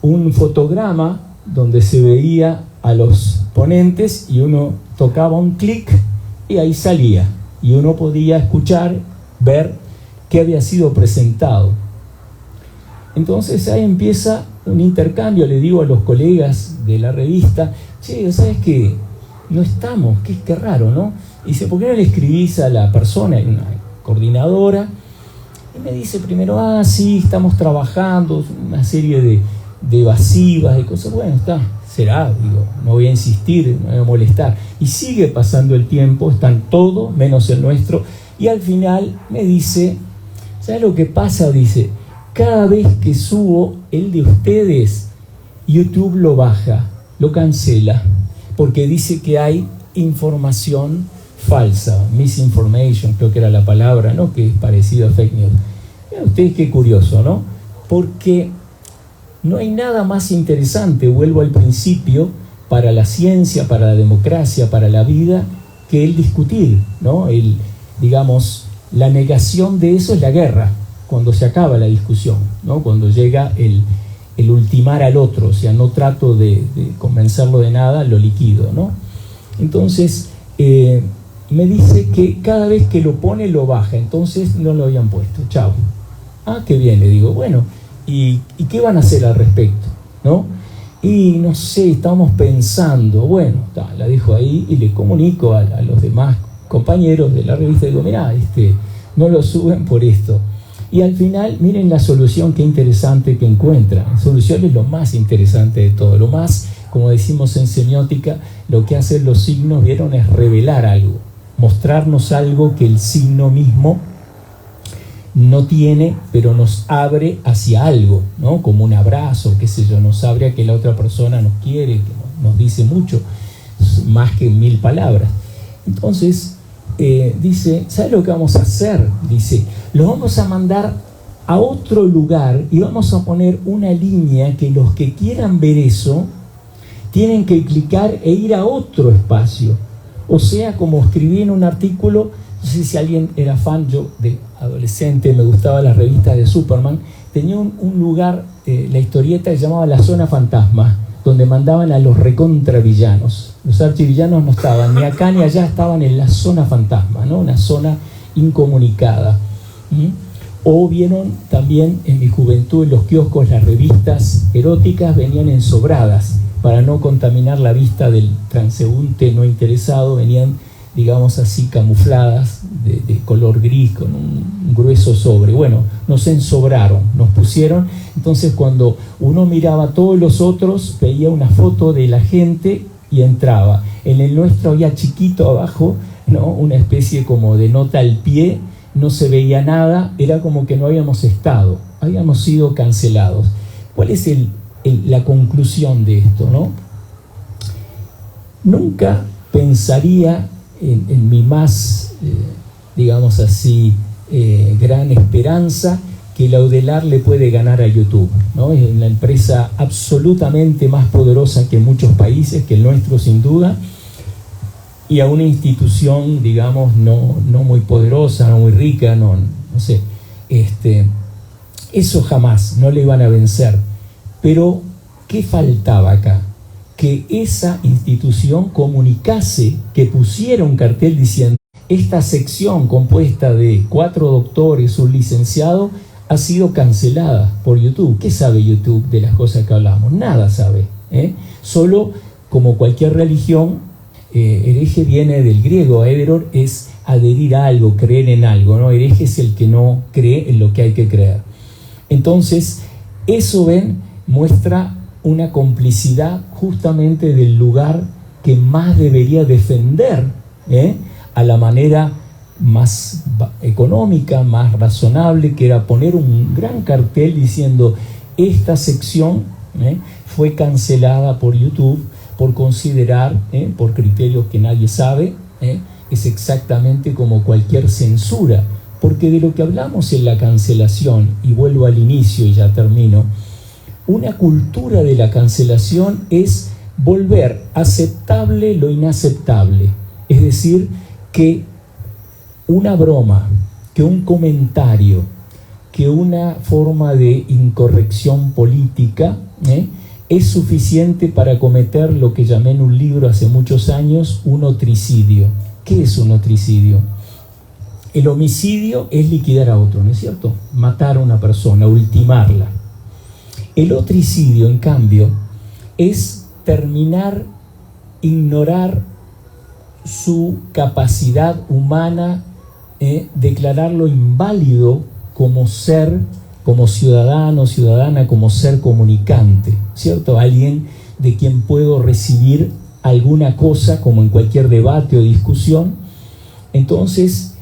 un fotograma donde se veía a los ponentes y uno tocaba un clic y ahí salía. Y uno podía escuchar, ver qué había sido presentado. Entonces ahí empieza un intercambio, le digo a los colegas de la revista, che, ¿sabes qué? No estamos, qué raro, ¿no? Y dice, ¿por qué no le escribís a la persona, una coordinadora? Y me dice primero, sí, estamos trabajando, una serie de evasivas, de cosas. Bueno, está, será, digo, no voy a insistir, no voy a molestar. Y sigue pasando el tiempo, están todos, menos el nuestro, y al final me dice, ¿sabes lo que pasa? Dice, cada vez que subo el de ustedes, YouTube lo baja, lo cancela, porque dice que hay información falsa, misinformation, creo que era la palabra, ¿no? Que es parecido a fake news. Vean ustedes qué curioso, ¿no? Porque no hay nada más interesante, vuelvo al principio, para la ciencia, para la democracia, para la vida, que el discutir, ¿no? Digamos, la negación de eso es la guerra, cuando se acaba la discusión, ¿no? Cuando llega el ultimar al otro, o sea, no trato de convencerlo de nada, lo liquido, ¿no? Entonces, me dice que cada vez que lo pone, lo baja, entonces no lo habían puesto, chao. Qué bien, le digo, bueno, ¿y qué van a hacer al respecto? ¿No? Y no sé, estamos pensando, bueno, la dejo ahí y le comunico a los demás compañeros de la revista, digo, mirá, no lo suben por esto. Y al final, miren la solución, qué interesante que encuentran. La solución es lo más interesante de todo. Lo más, como decimos en semiótica, lo que hacen los signos, vieron, es revelar algo, mostrarnos algo que el signo mismo no tiene, pero nos abre hacia algo, ¿no? Como un abrazo, qué sé yo, nos abre a que la otra persona nos quiere, que nos dice mucho, más que 1000 palabras. Entonces, dice, ¿sabes lo que vamos a hacer? Dice, lo vamos a mandar a otro lugar y vamos a poner una línea que los que quieran ver eso tienen que clicar e ir a otro espacio. O sea, como escribí en un artículo, no sé si alguien era fan, yo de adolescente me gustaba las revistas de Superman, tenía un lugar, la historieta se llamaba La Zona Fantasma, donde mandaban a los recontravillanos. Los archivillanos no estaban ni acá ni allá, estaban en la zona fantasma, ¿no? Una zona incomunicada. O vieron también en mi juventud en los kioscos las revistas eróticas venían ensobradas para no contaminar la vista del transeúnte no interesado, venían, digamos así, camufladas de color gris con un grueso sobre. Bueno, nos ensobraron, nos pusieron. Entonces cuando uno miraba a todos los otros, veía una foto de la gente y entraba. En el nuestro había chiquito abajo, ¿no? Una especie como de nota al pie, no se veía nada, era como que no habíamos estado, habíamos sido cancelados. ¿Cuál es la conclusión de esto, no? Nunca pensaría en mi más, digamos así, gran esperanza que la Uddelar le puede ganar a YouTube, ¿no? Es una empresa absolutamente más poderosa que muchos países, que el nuestro sin duda, y a una institución, digamos, no muy poderosa, no muy rica, no sé, eso jamás, no le iban a vencer. Pero, ¿qué faltaba acá? Que esa institución comunicase, que pusiera un cartel diciendo, esta sección compuesta de 4 doctores, un licenciado, ha sido cancelada por YouTube. ¿Qué sabe YouTube de las cosas que hablamos? Nada sabe, Solo, como cualquier religión, hereje viene del griego, aederor es adherir a algo, creer en algo, ¿no? Hereje es el que no cree en lo que hay que creer. Entonces, eso, ven, muestra una complicidad justamente del lugar que más debería defender, a la manera más económica, más razonable, que era poner un gran cartel diciendo esta sección fue cancelada por YouTube por considerar, por criterios que nadie sabe, es exactamente como cualquier censura, porque de lo que hablamos en la cancelación, y vuelvo al inicio y ya termino, una cultura de la cancelación es volver aceptable lo inaceptable, es decir, que una broma, que un comentario, que una forma de incorrección política es suficiente para cometer lo que llamé en un libro hace muchos años un otricidio. ¿Qué es un otricidio? El homicidio es liquidar a otro, ¿no es cierto? Matar a una persona, ultimarla. El otricidio, en cambio, es ignorar su capacidad humana, declararlo inválido como ser, como ciudadano, ciudadana, como ser comunicante, ¿cierto? Alguien de quien puedo recibir alguna cosa, como en cualquier debate o discusión. Entonces,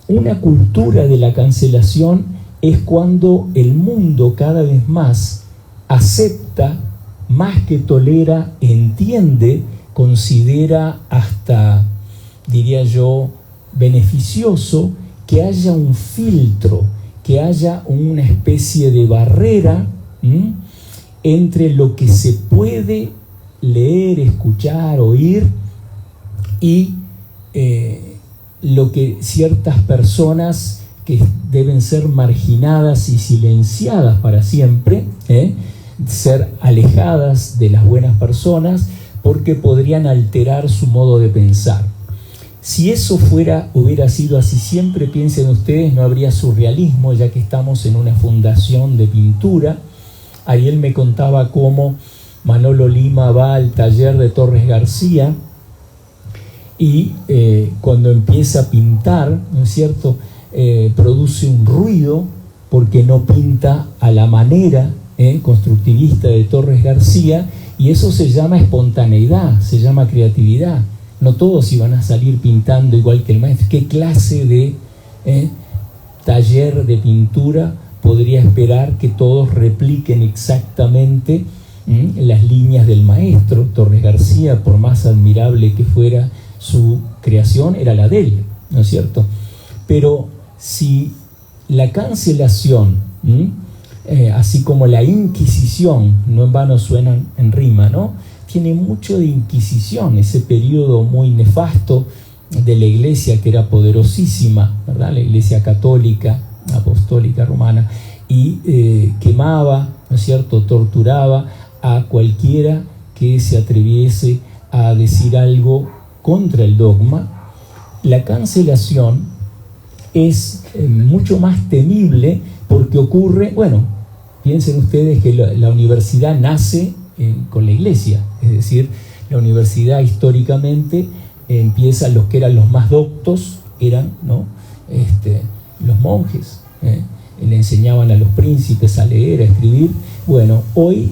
una cultura de la cancelación es cuando el mundo cada vez más acepta, más que tolera, entiende, considera hasta, diría yo, beneficioso que haya un filtro, que haya una especie de barrera entre lo que se puede leer, escuchar, oír y lo que ciertas personas que deben ser marginadas y silenciadas para siempre, ser alejadas de las buenas personas porque podrían alterar su modo de pensar. Si eso hubiera sido así siempre, piensen ustedes, no habría surrealismo, ya que estamos en una fundación de pintura. Ariel me contaba cómo Manolo Lima va al taller de Torres García y cuando empieza a pintar, ¿no es cierto?, produce un ruido porque no pinta a la manera constructivista de Torres García, y eso se llama espontaneidad, se llama creatividad. No todos iban a salir pintando igual que el maestro. ¿Qué clase de taller de pintura podría esperar que todos repliquen exactamente las líneas del maestro? Torres García, por más admirable que fuera su creación, era la de él, ¿no es cierto? Pero si la cancelación, así como la Inquisición, no en vano suenan en rima, ¿no?, tiene mucho de Inquisición, ese periodo muy nefasto de la Iglesia, que era poderosísima, ¿verdad?, la Iglesia católica, apostólica romana, y quemaba, ¿no es cierto?, torturaba a cualquiera que se atreviese a decir algo contra el dogma. La cancelación es mucho más temible porque ocurre, bueno, piensen ustedes que la universidad nace con la Iglesia, es decir, la universidad históricamente empieza, los que eran los más doctos eran, ¿no?, los monjes, le enseñaban a los príncipes a leer, a escribir. Bueno, hoy,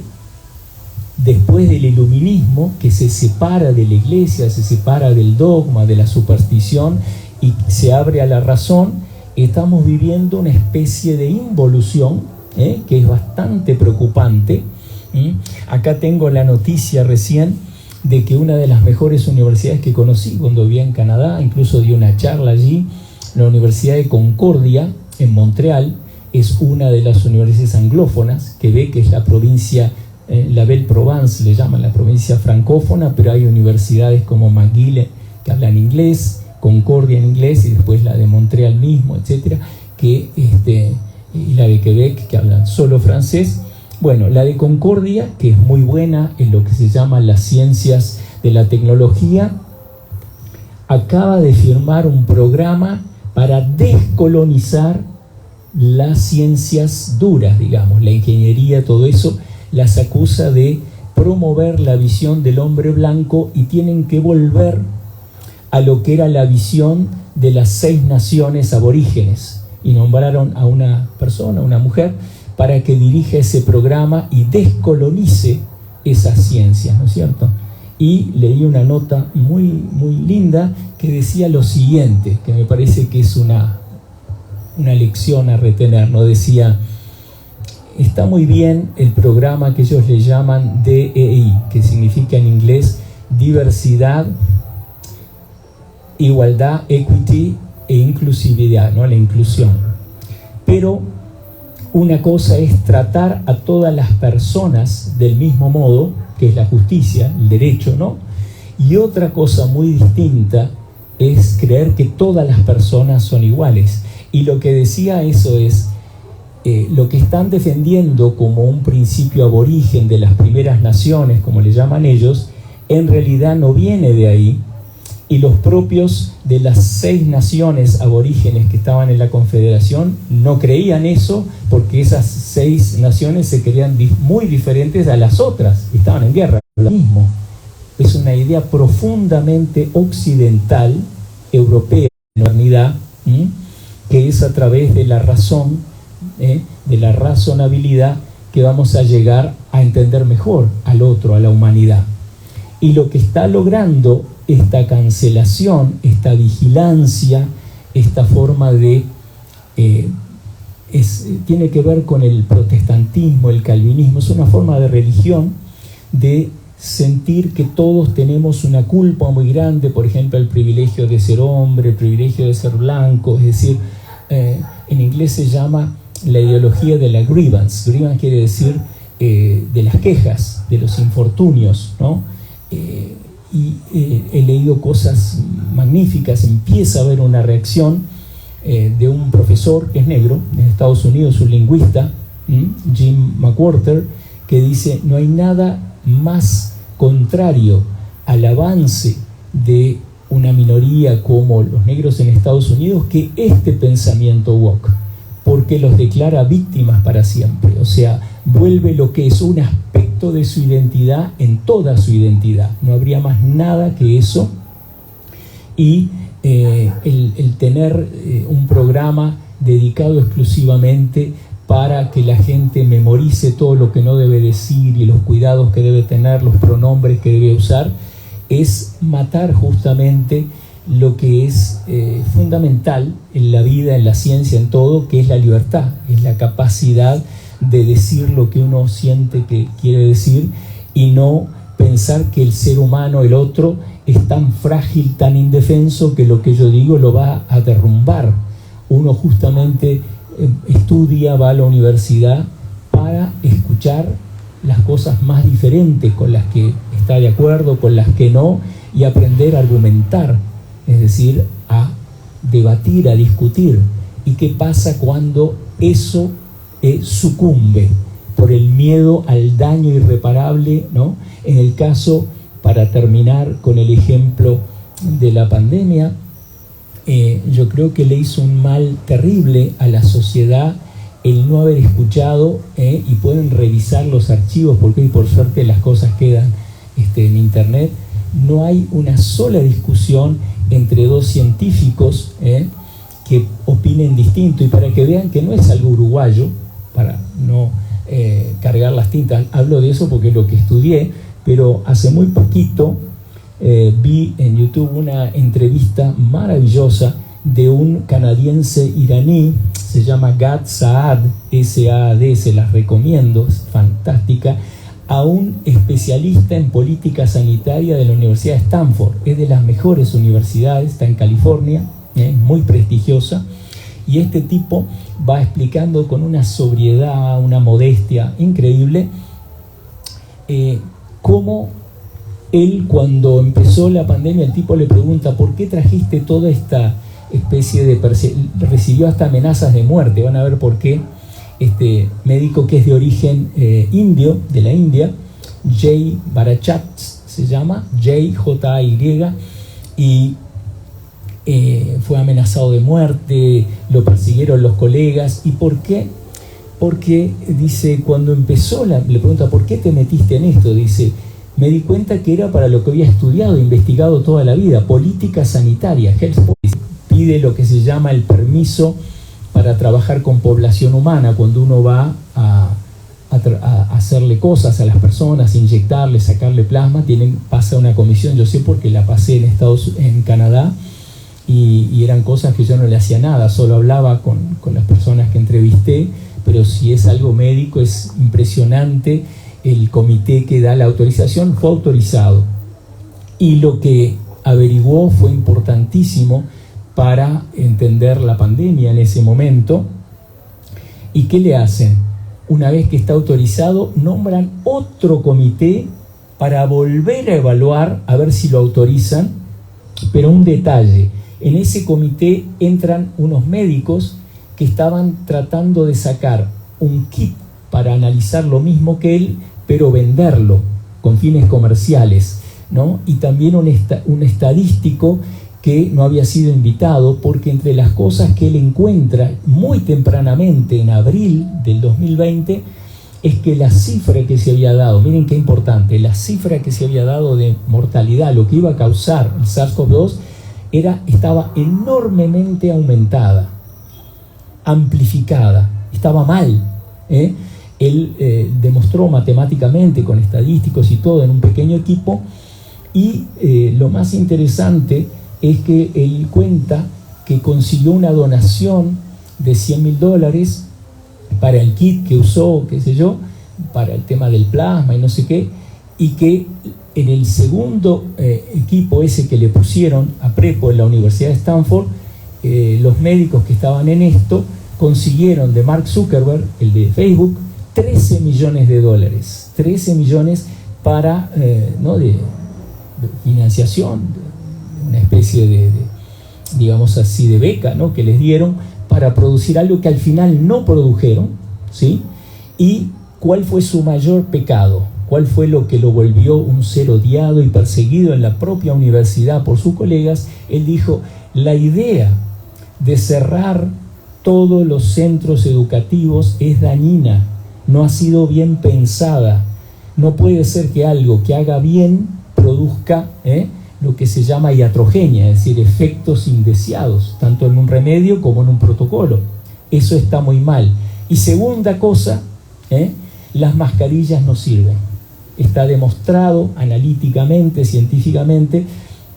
después del iluminismo, que se separa de la Iglesia, se separa del dogma, de la superstición y se abre a la razón, estamos viviendo una especie de involución, que es bastante preocupante. Acá tengo la noticia recién de que una de las mejores universidades que conocí cuando vivía en Canadá, incluso di una charla allí, la Universidad de Concordia en Montreal, es una de las universidades anglófonas. Quebec es la provincia, la Belle-Provence le llaman la provincia francófona, pero hay universidades como McGill que hablan inglés, Concordia en inglés, y después la de Montreal mismo, etcétera, y la de Quebec que hablan solo francés. Bueno, la de Concordia, que es muy buena en lo que se llama las ciencias de la tecnología, acaba de firmar un programa para descolonizar las ciencias duras, digamos, la ingeniería, todo eso, las acusa de promover la visión del hombre blanco y tienen que volver a lo que era la visión de las 6 naciones aborígenes. Y nombraron a una persona, una mujer, para que dirija ese programa y descolonice esas ciencias, ¿no es cierto? Y leí una nota muy, muy linda que decía lo siguiente, que me parece que es una lección a retener, ¿no? Decía, está muy bien el programa que ellos le llaman DEI, que significa en inglés diversidad, igualdad, equity e inclusividad, ¿no?, la inclusión. Pero una cosa es tratar a todas las personas del mismo modo, que es la justicia, el derecho, ¿no? Y otra cosa muy distinta es creer que todas las personas son iguales. Y lo que decía eso es, lo que están defendiendo como un principio aborigen de las primeras naciones, como le llaman ellos, en realidad no viene de ahí, y los propios de las 6 naciones aborígenes que estaban en la Confederación no creían eso, porque esas 6 naciones se creían muy diferentes a las otras, estaban en guerra. Lo mismo, es una idea profundamente occidental, europea, de la modernidad, que es a través de la razón, de la razonabilidad, que vamos a llegar a entender mejor al otro, a la humanidad. Y lo que está logrando esta cancelación, esta vigilancia, esta forma de... tiene que ver con el protestantismo, el calvinismo, es una forma de religión, de sentir que todos tenemos una culpa muy grande, por ejemplo, el privilegio de ser hombre, el privilegio de ser blanco, es decir, en inglés se llama la ideología de la grievance. Grievance quiere decir de las quejas, de los infortunios, ¿no? He leído cosas magníficas. Empieza a haber una reacción de un profesor que es negro en Estados Unidos, un lingüista, Jim McWhorter, que dice: no hay nada más contrario al avance de una minoría como los negros en Estados Unidos que este pensamiento woke, porque los declara víctimas para siempre. O sea, vuelve lo que es un aspecto de su identidad en toda su identidad. No habría más nada que eso. Y el tener un programa dedicado exclusivamente para que la gente memorice todo lo que no debe decir y los cuidados que debe tener, los pronombres que debe usar, es matar justamente lo que es fundamental en la vida, en la ciencia, en todo, que es la libertad, es la capacidad de decir lo que uno siente que quiere decir y no pensar que el ser humano, el otro, es tan frágil, tan indefenso que lo que yo digo lo va a derrumbar. Uno justamente estudia, va a la universidad para escuchar las cosas más diferentes, con las que está de acuerdo, con las que no, y aprender a argumentar, es decir, a debatir, a discutir. ¿Y qué pasa cuando eso sucumbe por el miedo al daño irreparable, ¿no? En el caso, para terminar con el ejemplo de la pandemia, yo creo que le hizo un mal terrible a la sociedad el no haber escuchado, y pueden revisar los archivos, porque hoy por suerte las cosas quedan en internet. No hay una sola discusión entre dos científicos que opinen distinto, y para que vean que no es algo uruguayo, para no cargar las tintas, hablo de eso porque es lo que estudié, pero hace muy poquito vi en YouTube una entrevista maravillosa de un canadiense iraní, se llama Gad Saad, S-A-A-D, se las recomiendo, es fantástica, a un especialista en política sanitaria de la Universidad de Stanford. Es de las mejores universidades, está en California, muy prestigiosa, y este tipo va explicando con una sobriedad, una modestia increíble, cómo él, cuando empezó la pandemia, el tipo le pregunta: ¿por qué trajiste toda esta especie de recibió hasta amenazas de muerte? Van a ver por qué. Este médico, que es de origen indio, de la India, Jay Barachat se llama, J-A-Y, y fue amenazado de muerte, lo persiguieron los colegas. ¿Y por qué? Porque dice, cuando empezó, le pregunta: ¿por qué te metiste en esto? Dice: me di cuenta que era para lo que había estudiado e investigado toda la vida, política sanitaria, health policy. Pide lo que se llama el permiso para trabajar con población humana, cuando uno va a hacerle cosas a las personas, inyectarle, sacarle plasma, pasa una comisión. Yo sé porque la pasé en Canadá, y eran cosas que yo no le hacía nada, solo hablaba con las personas que entrevisté, pero si es algo médico es impresionante. El comité que da la autorización fue autorizado, y lo que averiguó fue importantísimo para entender la pandemia en ese momento. ¿Y qué le hacen? Una vez que está autorizado, nombran otro comité para volver a evaluar, a ver si lo autorizan. Pero un detalle: en ese comité entran unos médicos que estaban tratando de sacar un kit para analizar lo mismo que él, pero venderlo con fines comerciales. ¿no? Y también un estadístico que no había sido invitado, porque entre las cosas que él encuentra muy tempranamente, en abril del 2020, es que la cifra que se había dado, miren qué importante, la cifra que se había dado de mortalidad, lo que iba a causar el SARS-CoV-2, estaba enormemente aumentada, amplificada, estaba mal, ¿eh? Él demostró matemáticamente, con estadísticos y todo, en un pequeño equipo, y lo más interesante es que él cuenta que consiguió una donación de $100.000 para el kit que usó, qué sé yo, para el tema del plasma y no sé qué, y que en el segundo equipo ese que le pusieron a Prepo en la Universidad de Stanford, los médicos que estaban en esto consiguieron de Mark Zuckerberg, el de Facebook, $13 millones, 13 millones para, ¿no?, de financiación, de una especie de, digamos así, de beca, ¿no?, que les dieron para producir algo que al final no produjeron, ¿sí? ¿Y cuál fue su mayor pecado? ¿Cuál fue lo que lo volvió un ser odiado y perseguido en la propia universidad por sus colegas? Él dijo, la idea de cerrar todos los centros educativos es dañina, no ha sido bien pensada. No puede ser que algo que haga bien produzca lo que se llama iatrogenia, es decir, efectos indeseados, tanto en un remedio como en un protocolo. Eso está muy mal. Y segunda cosa, las mascarillas no sirven. Está demostrado analíticamente, científicamente,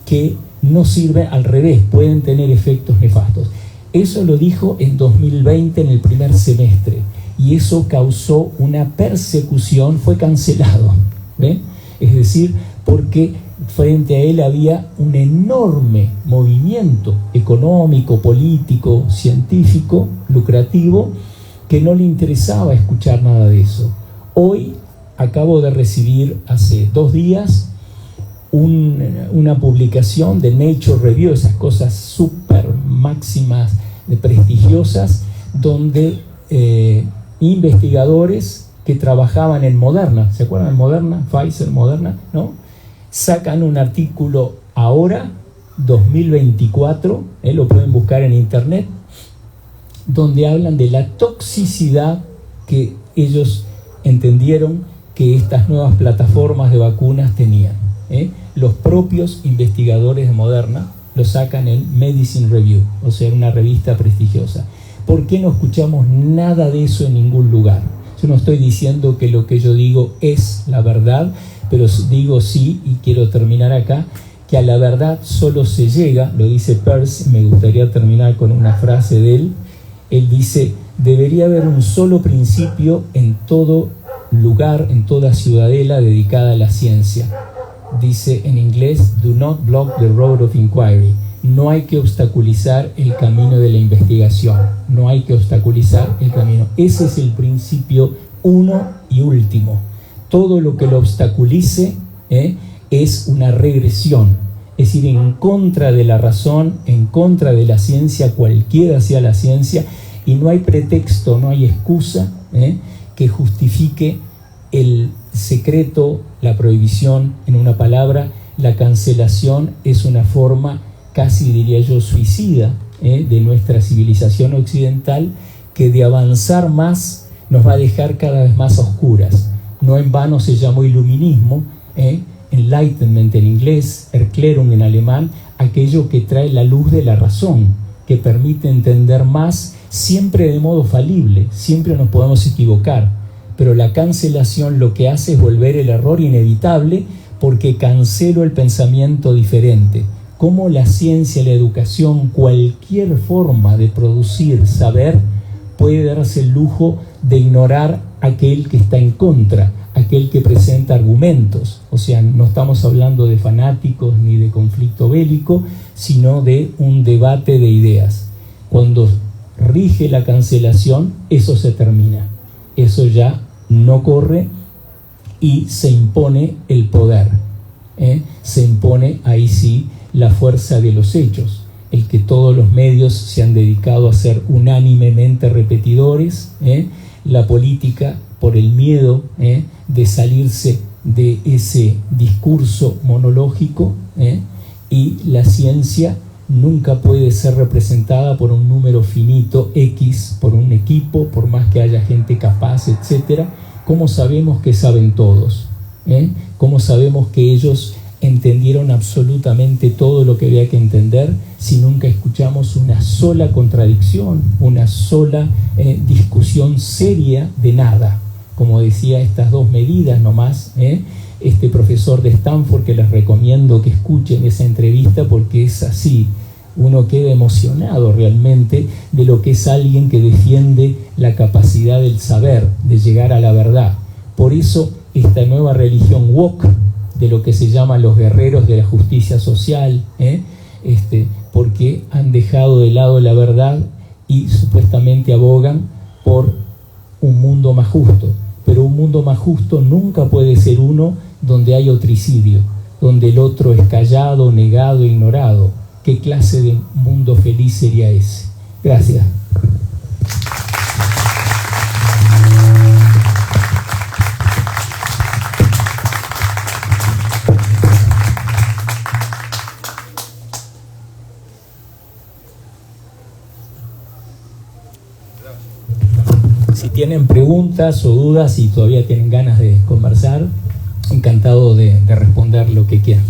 que no sirven, al revés, pueden tener efectos nefastos. Eso lo dijo en 2020, en el primer semestre, y eso causó una persecución, fue cancelado, ¿ven? Es decir, porque frente a él había un enorme movimiento económico, político, científico, lucrativo, que no le interesaba escuchar nada de eso. Hoy acabo de recibir, hace 2 días, una publicación de Nature Review, esas cosas súper máximas, prestigiosas, donde investigadores que trabajaban en Moderna, ¿se acuerdan de Moderna? Pfizer, Moderna, ¿no? Sacan un artículo ahora, 2024, lo pueden buscar en internet, donde hablan de la toxicidad que ellos entendieron que estas nuevas plataformas de vacunas tenían. Los propios investigadores de Moderna lo sacan en Medicine Review, o sea, una revista prestigiosa. ¿Por qué no escuchamos nada de eso en ningún lugar? Yo no estoy diciendo que lo que yo digo es la verdad, pero digo sí, y quiero terminar acá, que a la verdad solo se llega, lo dice Peirce, me gustaría terminar con una frase de él. Él dice, debería haber un solo principio en todo lugar, en toda ciudadela dedicada a la ciencia. Dice en inglés, do not block the road of inquiry. No hay que obstaculizar el camino de la investigación. No hay que obstaculizar el camino. Ese es el principio uno y último. Todo lo que lo obstaculice es una regresión. Es ir en contra de la razón, en contra de la ciencia, cualquiera sea la ciencia, y no hay pretexto, no hay excusa que justifique el secreto, la prohibición. En una palabra, la cancelación es una forma, casi diría yo, suicida de nuestra civilización occidental, que de avanzar más nos va a dejar cada vez más oscuras. No en vano se llamó iluminismo, Enlightenment en inglés, Erklärung en alemán, aquello que trae la luz de la razón, que permite entender más, siempre de modo falible, siempre nos podemos equivocar, pero la cancelación lo que hace es volver el error inevitable, porque cancelo el pensamiento diferente. Como la ciencia, la educación, cualquier forma de producir saber puede darse el lujo de ignorar aquel que está en contra, aquel que presenta argumentos. O sea, no estamos hablando de fanáticos ni de conflicto bélico, sino de un debate de ideas. Cuando rige la cancelación, eso se termina. Eso ya no corre y se impone el poder. Se impone ahí sí la fuerza de los hechos, el que todos los medios se han dedicado a ser unánimemente repetidores, la política por el miedo de salirse de ese discurso monológico, y la ciencia nunca puede ser representada por un número finito X, por un equipo, por más que haya gente capaz, etc. ¿Cómo sabemos que saben todos? ¿Cómo sabemos que ellos entendieron absolutamente todo lo que había que entender si nunca escuchamos una sola contradicción, una sola discusión seria de nada? Como decía, estas dos medidas nomás, este profesor de Stanford, que les recomiendo que escuchen esa entrevista porque es así, uno queda emocionado realmente de lo que es alguien que defiende la capacidad del saber, de llegar a la verdad. Por eso esta nueva religión woke, de lo que se llama los guerreros de la justicia social, porque han dejado de lado la verdad y supuestamente abogan por un mundo más justo. Pero un mundo más justo nunca puede ser uno donde hay otricidio, donde el otro es callado, negado, ignorado. ¿Qué clase de mundo feliz sería ese? Gracias. Si tienen preguntas o dudas y todavía tienen ganas de conversar, encantado de responder lo que quieran.